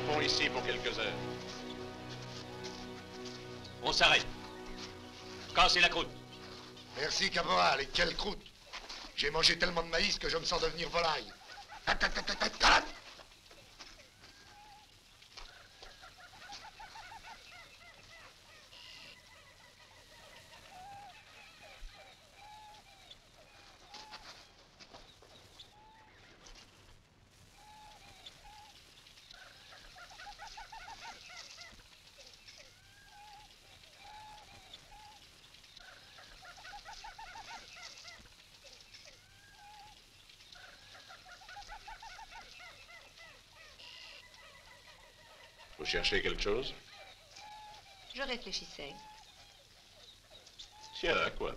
campons ici pour quelques heures. On s'arrête. Cassez la croûte. Merci, caporal. Et quelle croûte! J'ai mangé tellement de maïs que je me sens devenir volaille. Vous cherchez quelque chose? Je réfléchissais. Tiens, à quoi?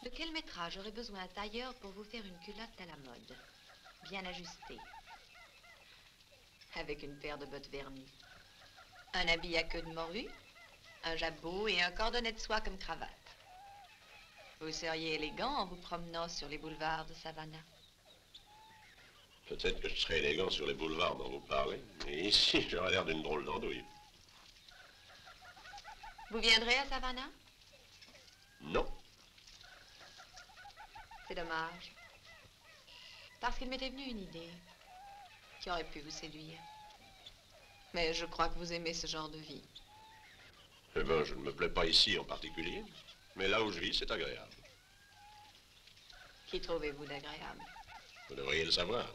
De quel métrage j'aurais besoin un tailleur pour vous faire une culotte à la mode? Bien ajustée. Avec une paire de bottes vernies. Un habit à queue de morue, un jabot et un cordonnet de soie comme cravate. Vous seriez élégant en vous promenant sur les boulevards de Savannah. Peut-être que je serai élégant sur les boulevards dont vous parlez, mais ici, j'aurais l'air d'une drôle d'andouille. Vous viendrez à Savannah? Non. C'est dommage. Parce qu'il m'était venu une idée qui aurait pu vous séduire. Mais je crois que vous aimez ce genre de vie. Eh ben, je ne me plais pas ici en particulier, mais là où je vis, c'est agréable. Qui trouvez-vous d'agréable? Vous devriez le savoir.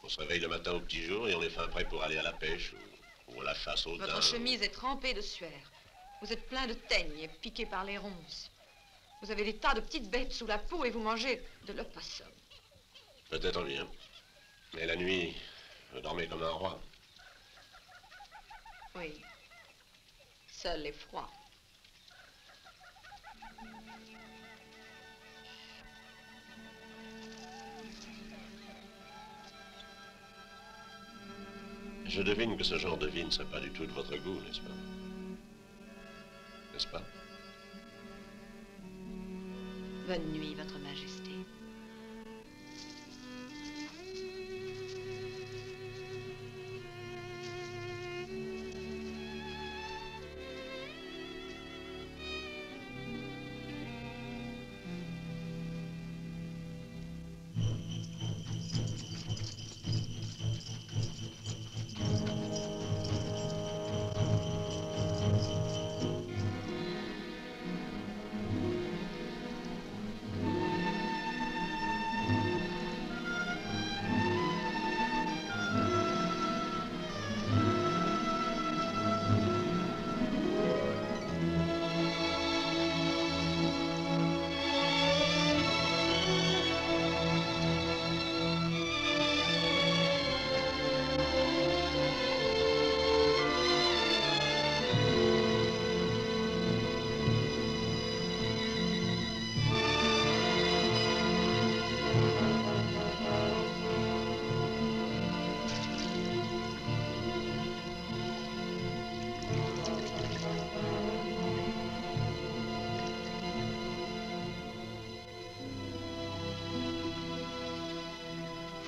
On se réveille le matin au petit jour et on est fin prêt pour aller à la pêche ou à la chasse au daim. Votre chemise est trempée de sueur. Vous êtes plein de teigne et piqué par les ronces. Vous avez des tas de petites bêtes sous la peau et vous mangez de l'opossum. Peut-être bien. Mais la nuit, je dormais comme un roi. Oui. Seul les froids. Je devine que ce genre de vie ne serait pas du tout de votre goût, n'est-ce pas? N'est-ce pas? Bonne nuit, Votre Majesté.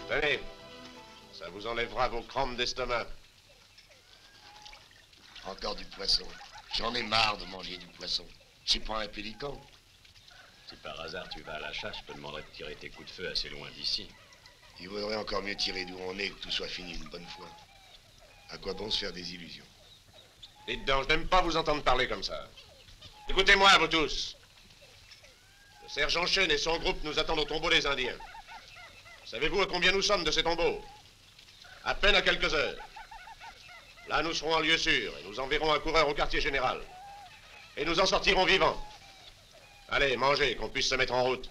Tenez, ça vous enlèvera vos crampes d'estomac. Encore du poisson. J'en ai marre de manger du poisson. Je suis pas un pélican. Si par hasard tu vas à la chasse, je te demanderai de tirer tes coups de feu assez loin d'ici. Il vaudrait encore mieux tirer d'où on est que tout soit fini une bonne fois. À quoi bon se faire des illusions? Dites donc, je n'aime pas vous entendre parler comme ça. Écoutez-moi, vous tous. Le sergent Chen et son groupe nous attendent au tombeau des Indiens. Savez-vous à combien nous sommes de ces tombeaux? À peine à quelques heures. Là, nous serons en lieu sûr et nous enverrons un coureur au quartier général. Et nous en sortirons vivants. Allez, mangez, qu'on puisse se mettre en route.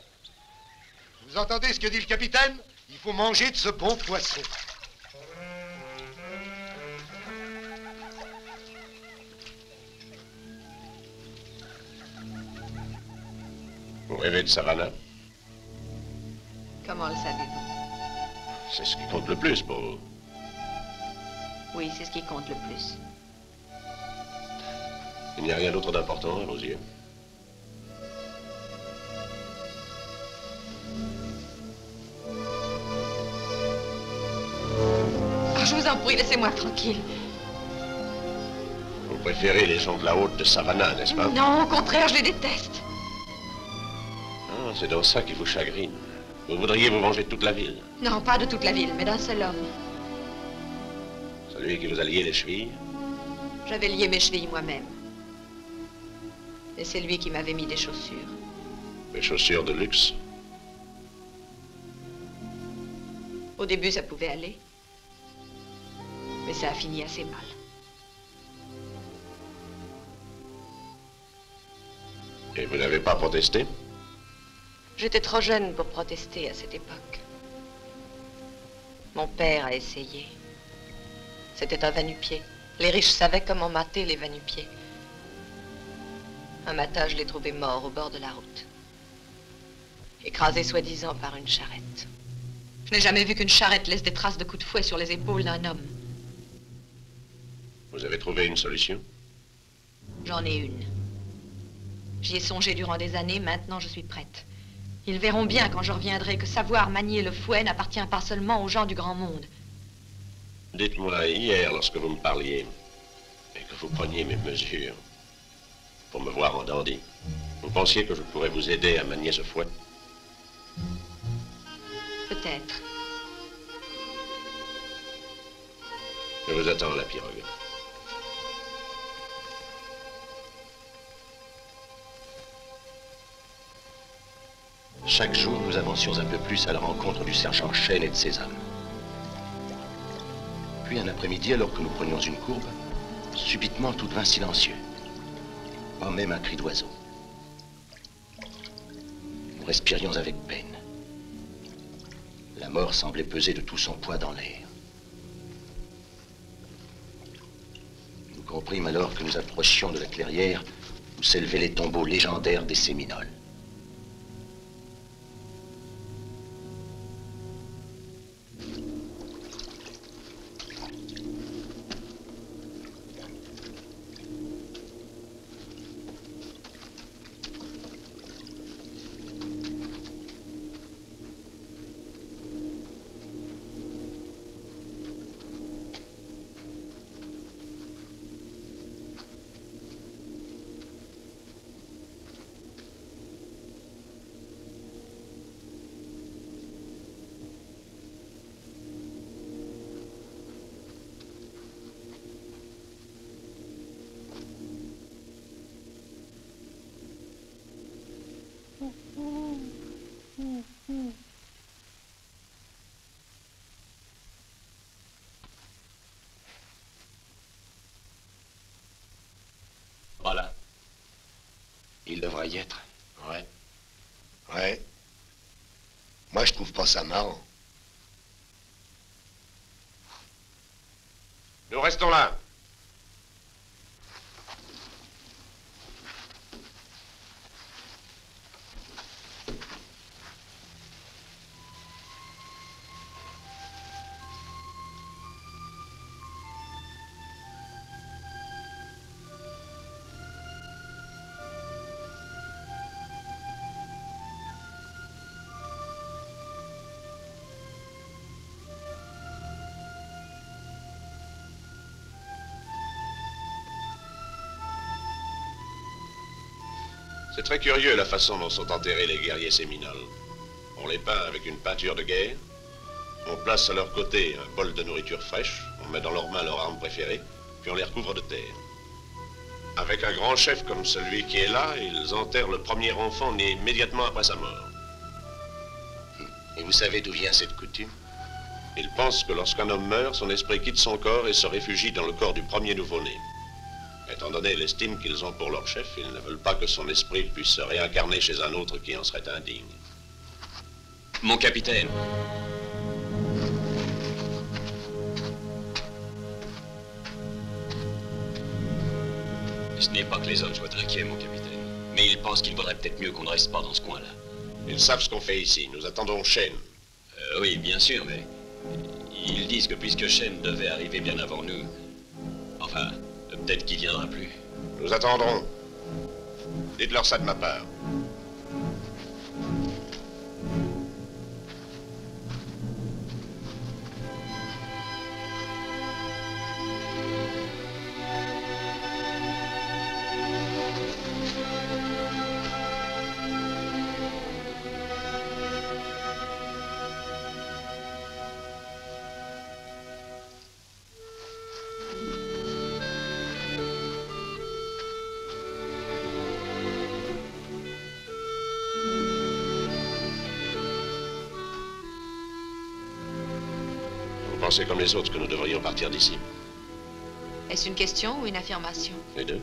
Vous entendez ce que dit le capitaine? Il faut manger de ce bon poisson. Vous rêvez de Savannah? Comment le savez-vous? C'est ce qui compte le plus pour vous. Oui, c'est ce qui compte le plus. Il n'y a rien d'autre d'important à vos yeux? je vous en prie, laissez-moi tranquille. Vous préférez les gens de la haute de Savannah, n'est-ce pas? Non, au contraire, je les déteste. Ah, c'est dans ça qui vous chagrine. Vous voudriez vous venger de toute la ville. Non, pas de toute la ville, mais d'un seul homme. Celui qui vous a lié les chevilles? J'avais lié mes chevilles moi-même. Et c'est lui qui m'avait mis des chaussures. Des chaussures de luxe? Au début, ça pouvait aller. Mais ça a fini assez mal. Et vous n'avez pas protesté? J'étais trop jeune pour protester à cette époque. Mon père a essayé. C'était un va-nu-pied. Les riches savaient comment mater les va-nu-pieds. Un matin, je l'ai trouvé mort au bord de la route. Écrasé soi-disant par une charrette. Je n'ai jamais vu qu'une charrette laisse des traces de coups de fouet sur les épaules d'un homme. Vous avez trouvé une solution? J'en ai une. J'y ai songé durant des années, maintenant je suis prête. Ils verront bien quand je reviendrai que savoir manier le fouet n'appartient pas seulement aux gens du grand monde. Dites-moi, hier, lorsque vous me parliez, et que vous preniez mes mesures pour me voir en dandy, vous pensiez que je pourrais vous aider à manier ce fouet? Peut-être. Je vous attends à la pirogue. Chaque jour, nous avancions un peu plus à la rencontre du sergent Chêne et de ses hommes. Puis un après-midi, alors que nous prenions une courbe, subitement tout devint silencieux. Pas même un cri d'oiseau. Nous respirions avec peine. La mort semblait peser de tout son poids dans l'air. Nous comprîmes alors que nous approchions de la clairière où s'élevaient les tombeaux légendaires des Séminoles. Voilà. Il devrait y être. Ouais. Ouais. Moi, je trouve pas ça marrant. Nous restons là. C'est très curieux la façon dont sont enterrés les guerriers séminoles. On les peint avec une peinture de guerre, on place à leur côté un bol de nourriture fraîche, on met dans leurs mains leur arme préférée, puis on les recouvre de terre. Avec un grand chef comme celui qui est là, ils enterrent le premier enfant né immédiatement après sa mort. Et vous savez d'où vient cette coutume? Ils pensent que lorsqu'un homme meurt, son esprit quitte son corps et se réfugie dans le corps du premier nouveau-né. Étant donné l'estime qu'ils ont pour leur chef, ils ne veulent pas que son esprit puisse se réincarner chez un autre qui en serait indigne. Mon capitaine. Ce n'est pas que les hommes soient inquiets, mon capitaine. Mais ils pensent qu'il vaudrait peut-être mieux qu'on ne reste pas dans ce coin-là. Ils savent ce qu'on fait ici. Nous attendons Chêne. Oui, bien sûr, mais... Ils disent que puisque Chêne devait arriver bien avant nous... Enfin, peut-être qu'il viendra plus. Nous attendrons. Dites-leur ça de ma part. pensez comme les autres que nous devrions partir d'ici? Est-ce une question ou une affirmation? Les deux.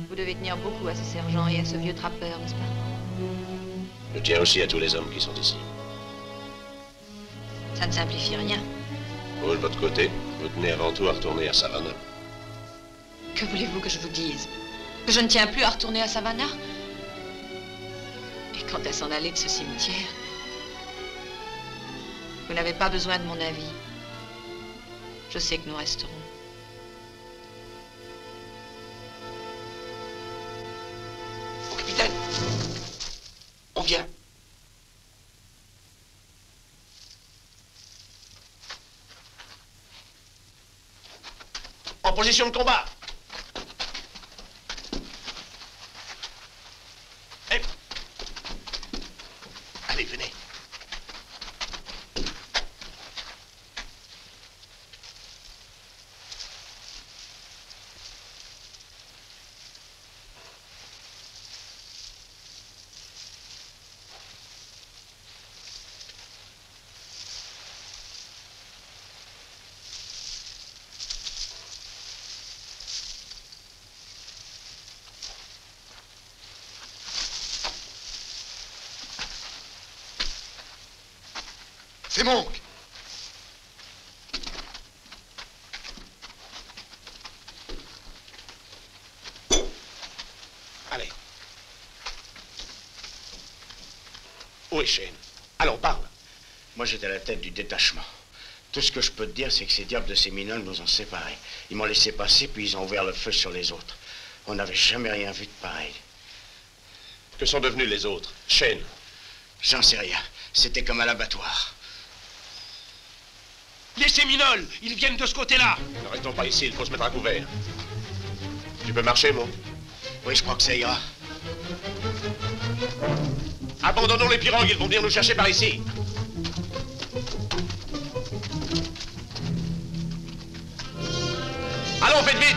Vous devez tenir beaucoup à ce sergent et à ce vieux trappeur, n'est-ce pas? Je tiens aussi à tous les hommes qui sont ici. Ça ne simplifie rien. Vous, de votre côté, vous tenez avant tout à retourner à Savannah. Que voulez-vous que je vous dise? Que je ne tiens plus à retourner à Savannah? Et quant à s'en aller de ce cimetière, vous n'avez pas besoin de mon avis. Je sais que nous resterons. Mon capitaine, on vient. En position de combat. Allez, venez. C'est Monk. Allez. Où est Shane? Allons, parle. Moi, j'étais à la tête du détachement. Tout ce que je peux te dire, c'est que ces diables de Séminole nous ont séparés. Ils m'ont laissé passer, puis ils ont ouvert le feu sur les autres. On n'avait jamais rien vu de pareil. Que sont devenus les autres? Shane? J'en sais rien. C'était comme à l'abattoir. Les Séminoles, ils viennent de ce côté-là. Ne restons pas ici, il faut se mettre à couvert. Tu peux marcher, Mo? Oui, je crois que ça ira. Abandonnons les pirogues, ils vont venir nous chercher par ici. Allons, faites vite!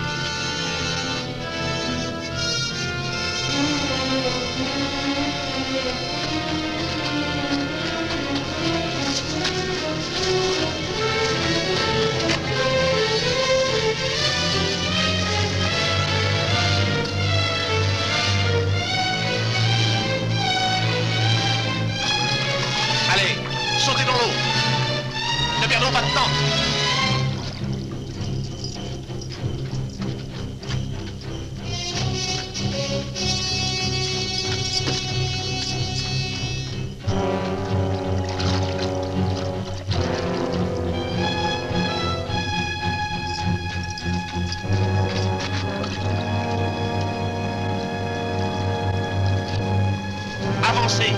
Allez, sautez dans l'eau. Ne perdons pas de temps. Avancez.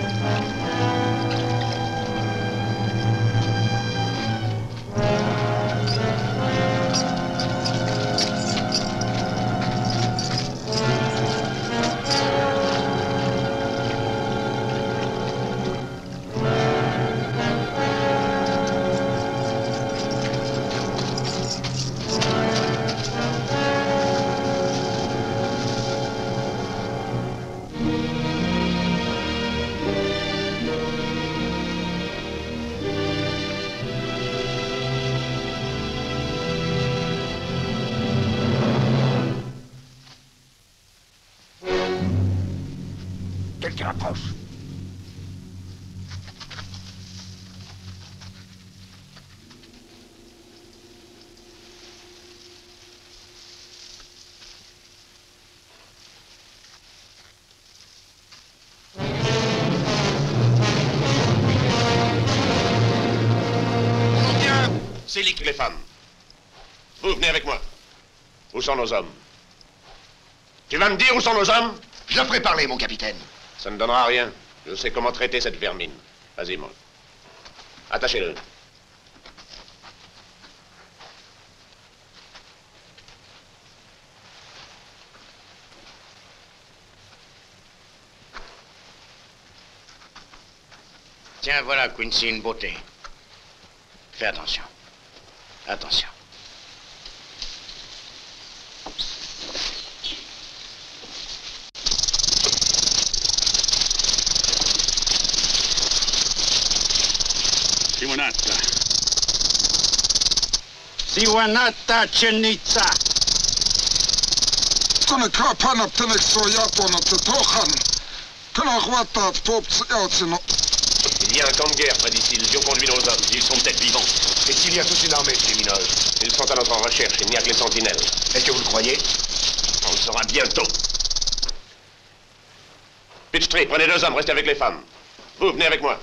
Quelqu'un approche. C'est les femmes. Vous venez avec moi. Où sont nos hommes? Tu vas me dire où sont nos hommes? Je ferai parler, mon capitaine. Ça ne donnera rien. Je sais comment traiter cette vermine. Vas-y, mon. Attachez-le. Tiens, voilà, Quincy, une beauté. Fais attention. Attention. Suis-moi Siwanata. Siwanata Chenitsa. Kuna kapana penexo yapona tetohan. Kuna wata pops yatsino. Il y a un camp de guerre près d'ici. Ils y ont conduit nos hommes. Ils sont peut-être vivants. Et s'il y a toute une armée de Séminoles? Ils sont à notre recherche. Il n'y a que les sentinelles. Est-ce que vous le croyez? On le saura bientôt. Pitchtree, prenez 2 hommes. Restez avec les femmes. Vous, venez avec moi.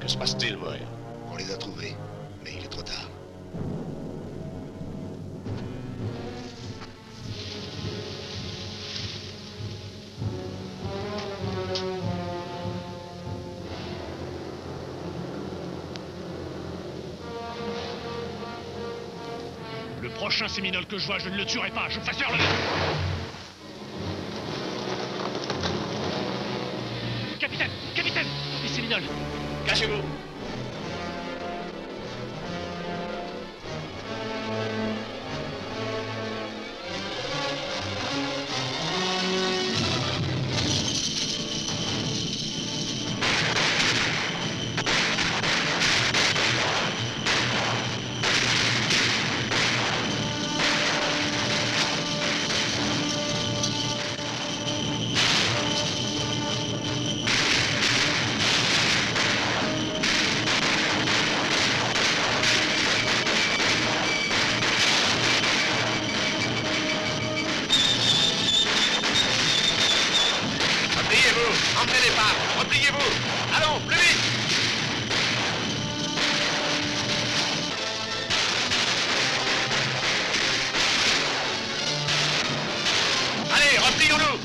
Que se passe-t-il, Moy? On les a trouvés, mais il est trop tard. Le prochain Séminole que je vois, je ne le tuerai pas, je me t'assure le... Capitaine! Capitaine! Les Séminoles! Cachez-vous! Emmenez les barres! Repliez-vous! Allons, plus vite! Allez, replions-nous!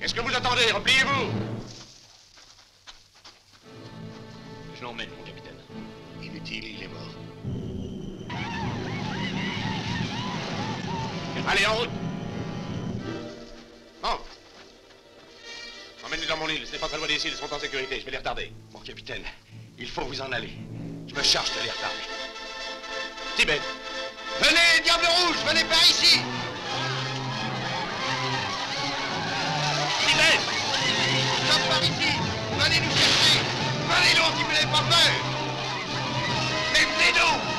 Qu'est-ce que vous attendez? Repliez-vous! l'emmène, mon capitaine. Inutile, il est mort. Allez, en route! Bon. Emmène-les dans mon île, ce n'est pas très loin d'ici, ils sont en sécurité, je vais les retarder. Mon capitaine, il faut vous en aller. Je me charge de les retarder. Tibet! Venez, Diable Rouge, venez par ici! Tibet! Stop par ici! Venez nous chercher! Venez donc, si vous n'avez pas peur! Mais venez-nous!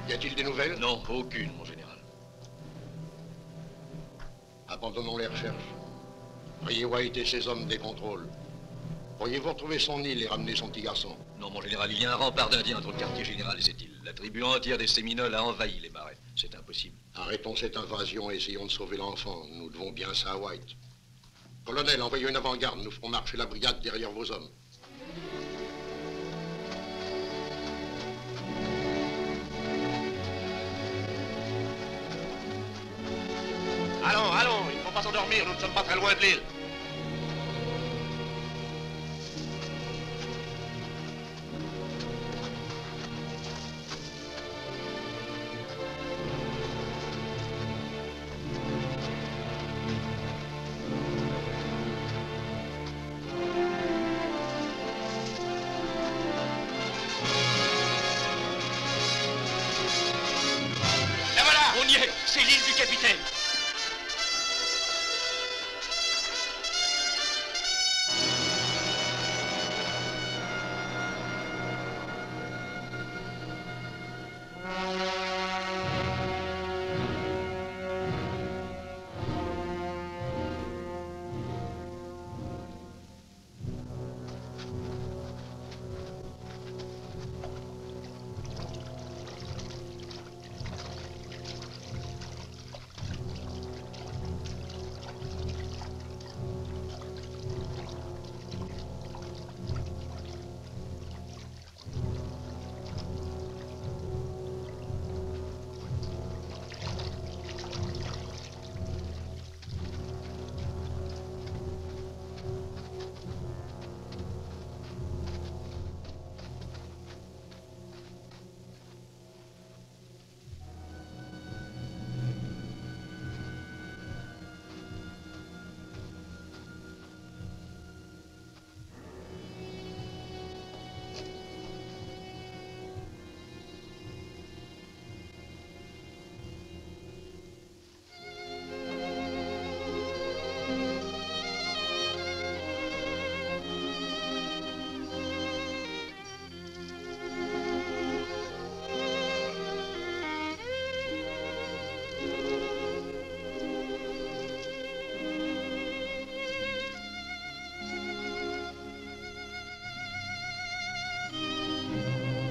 Y a-t-il des nouvelles? Non, aucune, mon général. Abandonnons les recherches. Priez White et ses hommes des contrôles. Pourriez-vous retrouver son île et ramener son petit garçon? Non, mon général, il y a un rempart d'Indiens entre le quartier général et cette île. La tribu entière des Séminoles a envahi les marais. C'est impossible. Arrêtons cette invasion et essayons de sauver l'enfant. Nous devons bien ça à White. Colonel, envoyez une avant-garde. Nous ferons marcher la brigade derrière vos hommes. Allons, allons, il ne faut pas s'endormir, nous ne sommes pas très loin de l'île. Et voilà! On y est, c'est l'île du capitaine.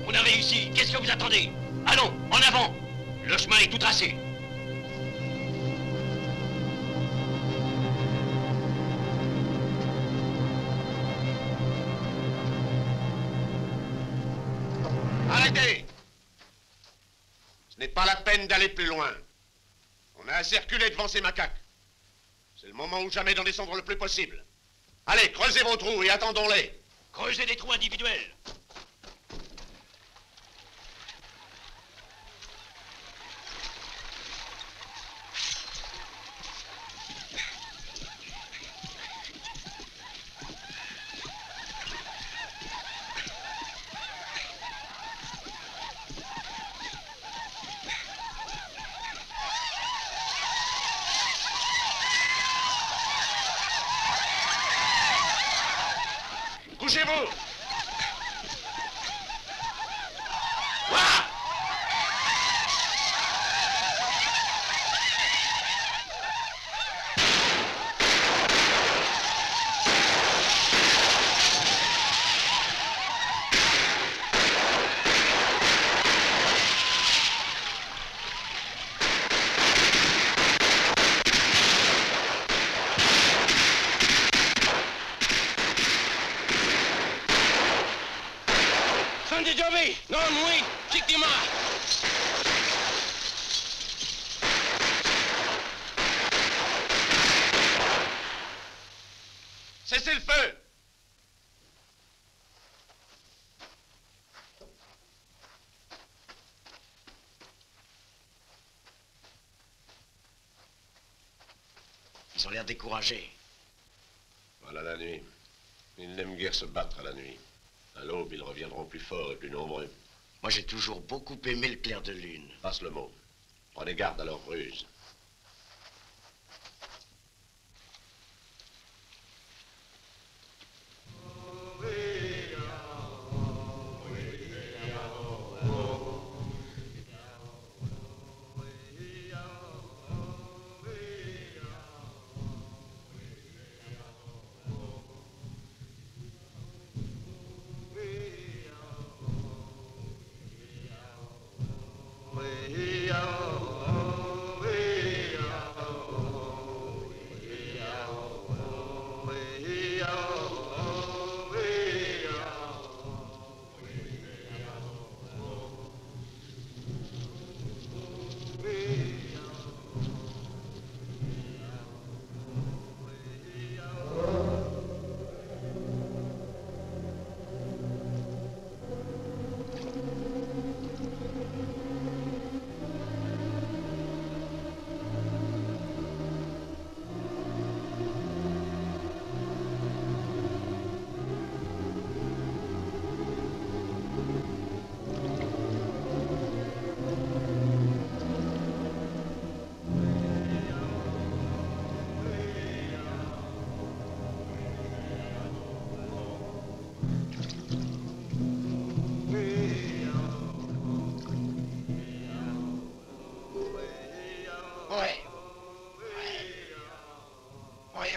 On a réussi. Qu'est-ce que vous attendez? Allons, en avant. Le chemin est tout tracé. Arrêtez! Ce n'est pas la peine d'aller plus loin. On a assez reculé devant ces macaques. C'est le moment ou jamais d'en descendre le plus possible. Allez, creusez vos trous et attendons-les. Creusez des trous individuels. Couchez-vous! Cessez le feu! Ils ont l'air découragés. Voilà la nuit. Ils n'aiment guère se battre à la nuit. À l'aube, ils reviendront plus forts et plus nombreux. Moi, j'ai toujours beaucoup aimé le clair de lune. Passe le mot. Prenez garde à leurs ruses.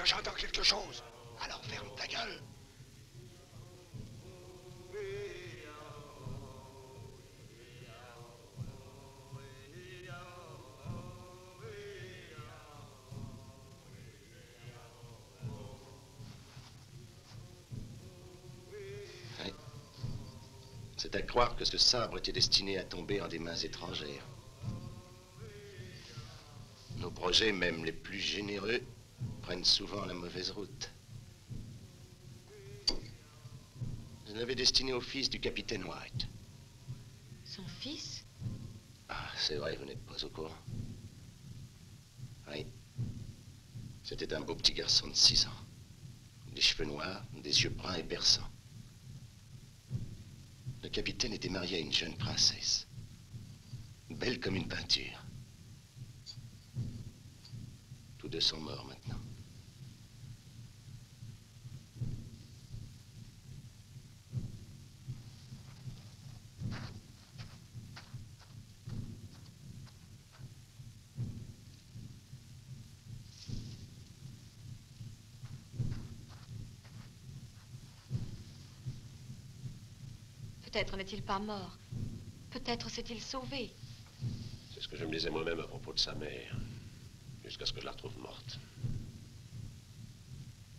J'entends quelque chose. Alors ferme ta gueule. Oui. C'est à croire que ce sabre était destiné à tomber en des mains étrangères. Nos projets, même les plus généreux, prennent souvent la mauvaise route. Je l'avais destiné au fils du capitaine White. Son fils? Ah, c'est vrai, vous n'êtes pas au courant. Oui. C'était un beau petit garçon de 6 ans. Des cheveux noirs, des yeux bruns et berçants. Le capitaine était marié à une jeune princesse. Belle comme une peinture. Tous deux sont morts maintenant. Peut-être n'est-il pas mort. Peut-être s'est-il sauvé. C'est ce que je me disais moi-même à propos de sa mère, jusqu'à ce que je la retrouve morte.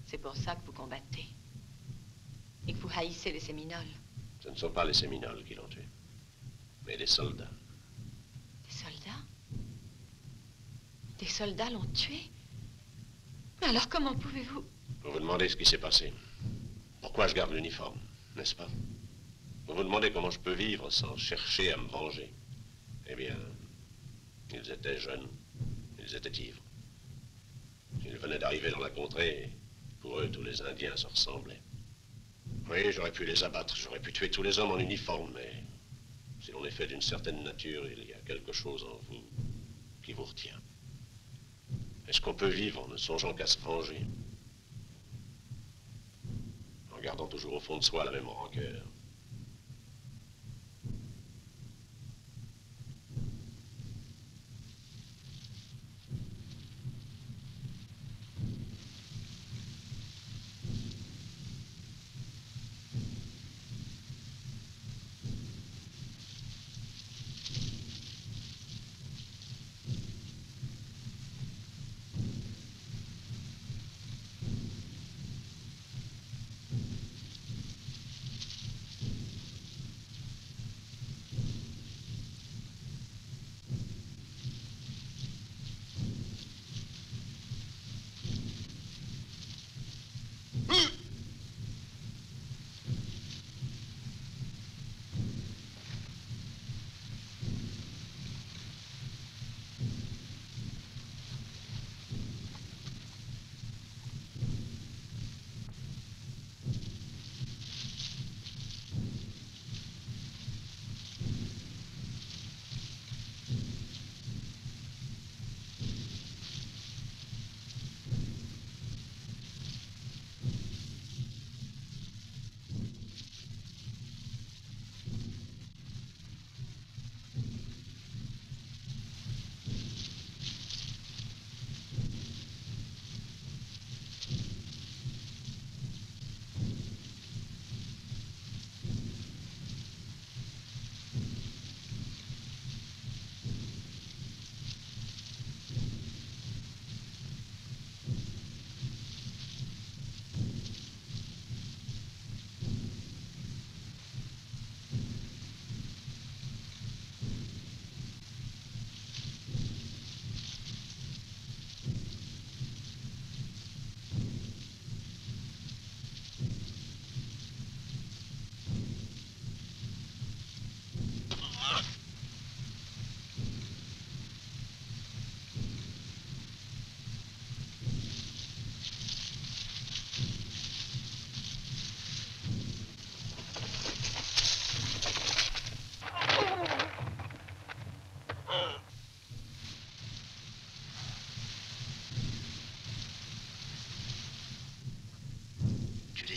C'est pour ça que vous combattez. Et que vous haïssez les Séminoles. Ce ne sont pas les Séminoles qui l'ont tué, mais des soldats. Des soldats? Des soldats l'ont tué? Mais alors comment pouvez-vous... Vous vous demandez ce qui s'est passé. Pourquoi je garde l'uniforme, n'est-ce pas? Vous vous demandez comment je peux vivre sans chercher à me venger. Eh bien, ils étaient jeunes, ils étaient ivres. Ils venaient d'arriver dans la contrée. Pour eux, tous les Indiens se ressemblaient. Oui, j'aurais pu les abattre, j'aurais pu tuer tous les hommes en uniforme, mais si l'on est fait d'une certaine nature, il y a quelque chose en vous qui vous retient. Est-ce qu'on peut vivre en ne songeant qu'à se venger? En gardant toujours au fond de soi la même rancœur.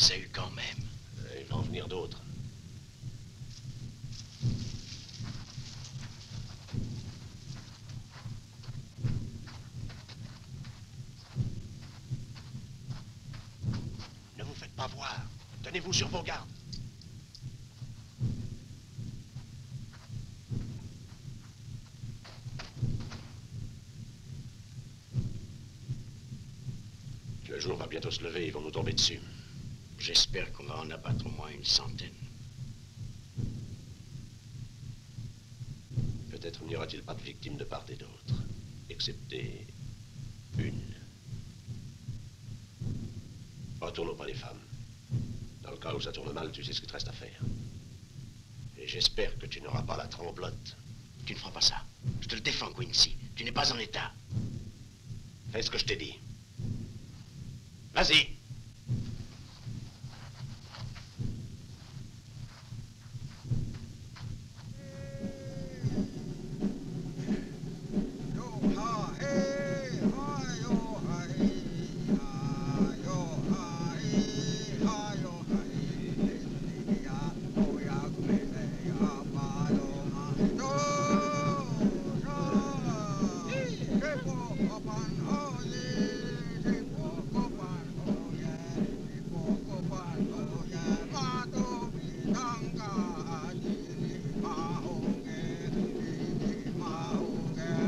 les a eus quand même. Il va en venir d'autres. Ne vous faites pas voir. Tenez-vous sur vos gardes. Le jour va bientôt se lever, ils vont nous tomber dessus. J'espère qu'on va en abattre au moins une centaine. Peut-être n'y aura-t-il pas de victimes de part et d'autre, excepté une. Retournons pas les femmes. Dans le cas où ça tourne mal, tu sais ce qu'il te reste à faire. Et j'espère que tu n'auras pas la tremblote. Tu ne feras pas ça. Je te le défends, Quincy. Tu n'es pas en état. Fais ce que je t'ai dit. Vas-y.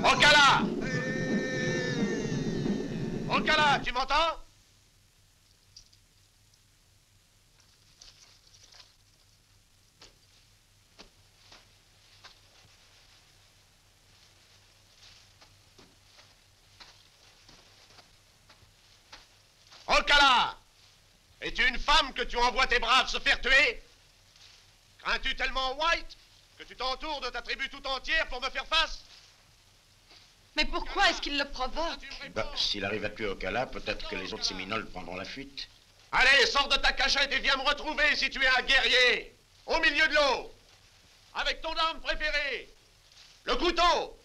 Ocala! Ocala, tu m'entends? Ocala! Es-tu une femme que tu envoies tes braves se faire tuer? Crains-tu tellement White que tu t'entoures de ta tribu tout entière pour me faire face? Mais pourquoi est-ce qu'il le provoque? S'il arrive à tuer Ocala, peut-être que les autres Séminoles prendront la fuite. Allez, sors de ta cachette et viens me retrouver si tu es un guerrier. Au milieu de l'eau. Avec ton arme préférée. Le couteau.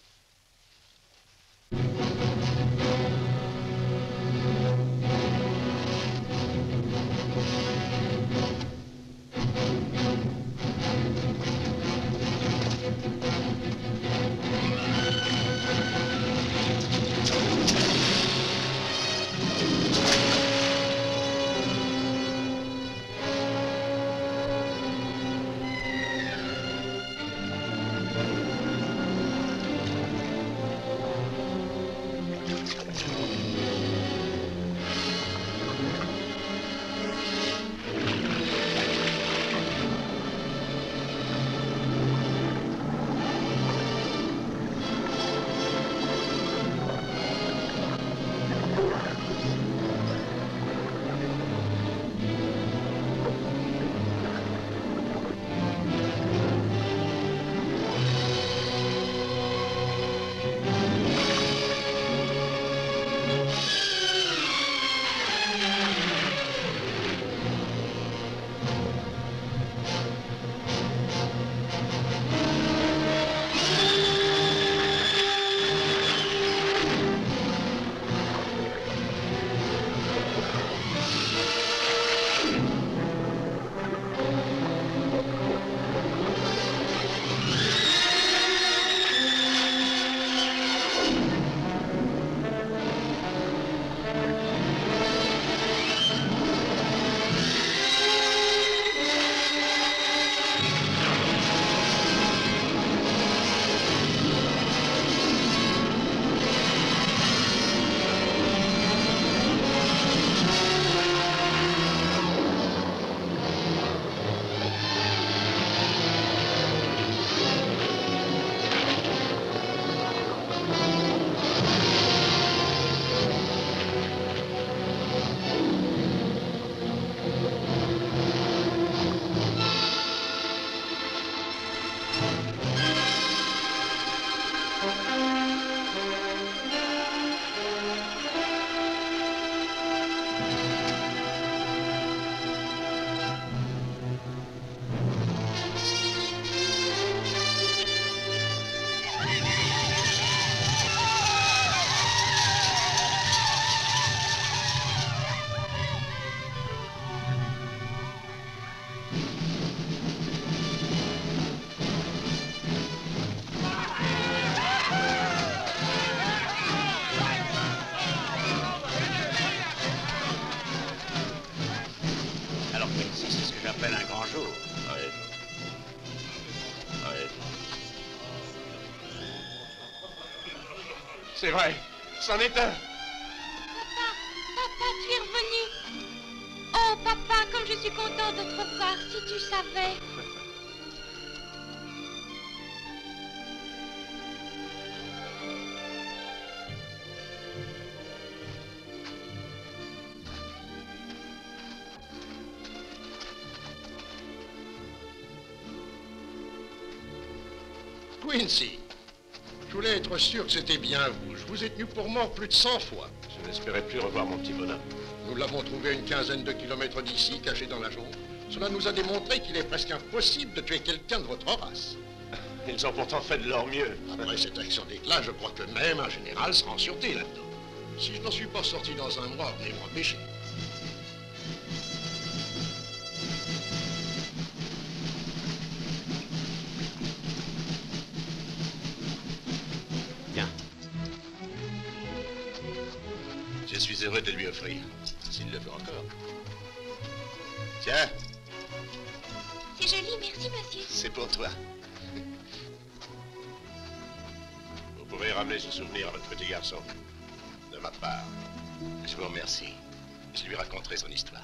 Quincy, c'est ce que j'appelle un grand jour. Ouais. Ouais. C'est vrai, c'en est un. Papa, tu es revenu. Oh, papa, comme je suis contente de te revoir, si tu savais. Quincy, je voulais être sûr que c'était bien vous. Je vous ai tenu pour mort plus de 100 fois. Je n'espérais plus revoir mon petit bonhomme. Nous l'avons trouvé à une quinzaine de kilomètres d'ici, caché dans la jungle. Cela nous a démontré qu'il est presque impossible de tuer quelqu'un de votre race. Ils ont pourtant fait de leur mieux. Après cette action d'éclat, je crois que même un général sera en sûreté là-dedans. Si je n'en suis pas sorti dans un mois, venez m'empêcher. Bien. Je suis heureux de lui offrir, s'il le veut encore. Tiens, C'est joli, merci, monsieur. c'est pour toi. Vous pouvez ramener ce souvenir à votre petit garçon. De ma part. Je vous remercie. Je lui raconterai son histoire.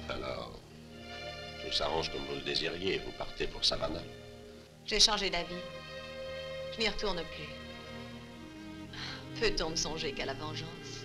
Alors, tout s'arrange comme vous le désiriez. Vous partez pour Savannah. J'ai changé d'avis. Je n'y retourne plus. Peut-on ne songer qu'à la vengeance?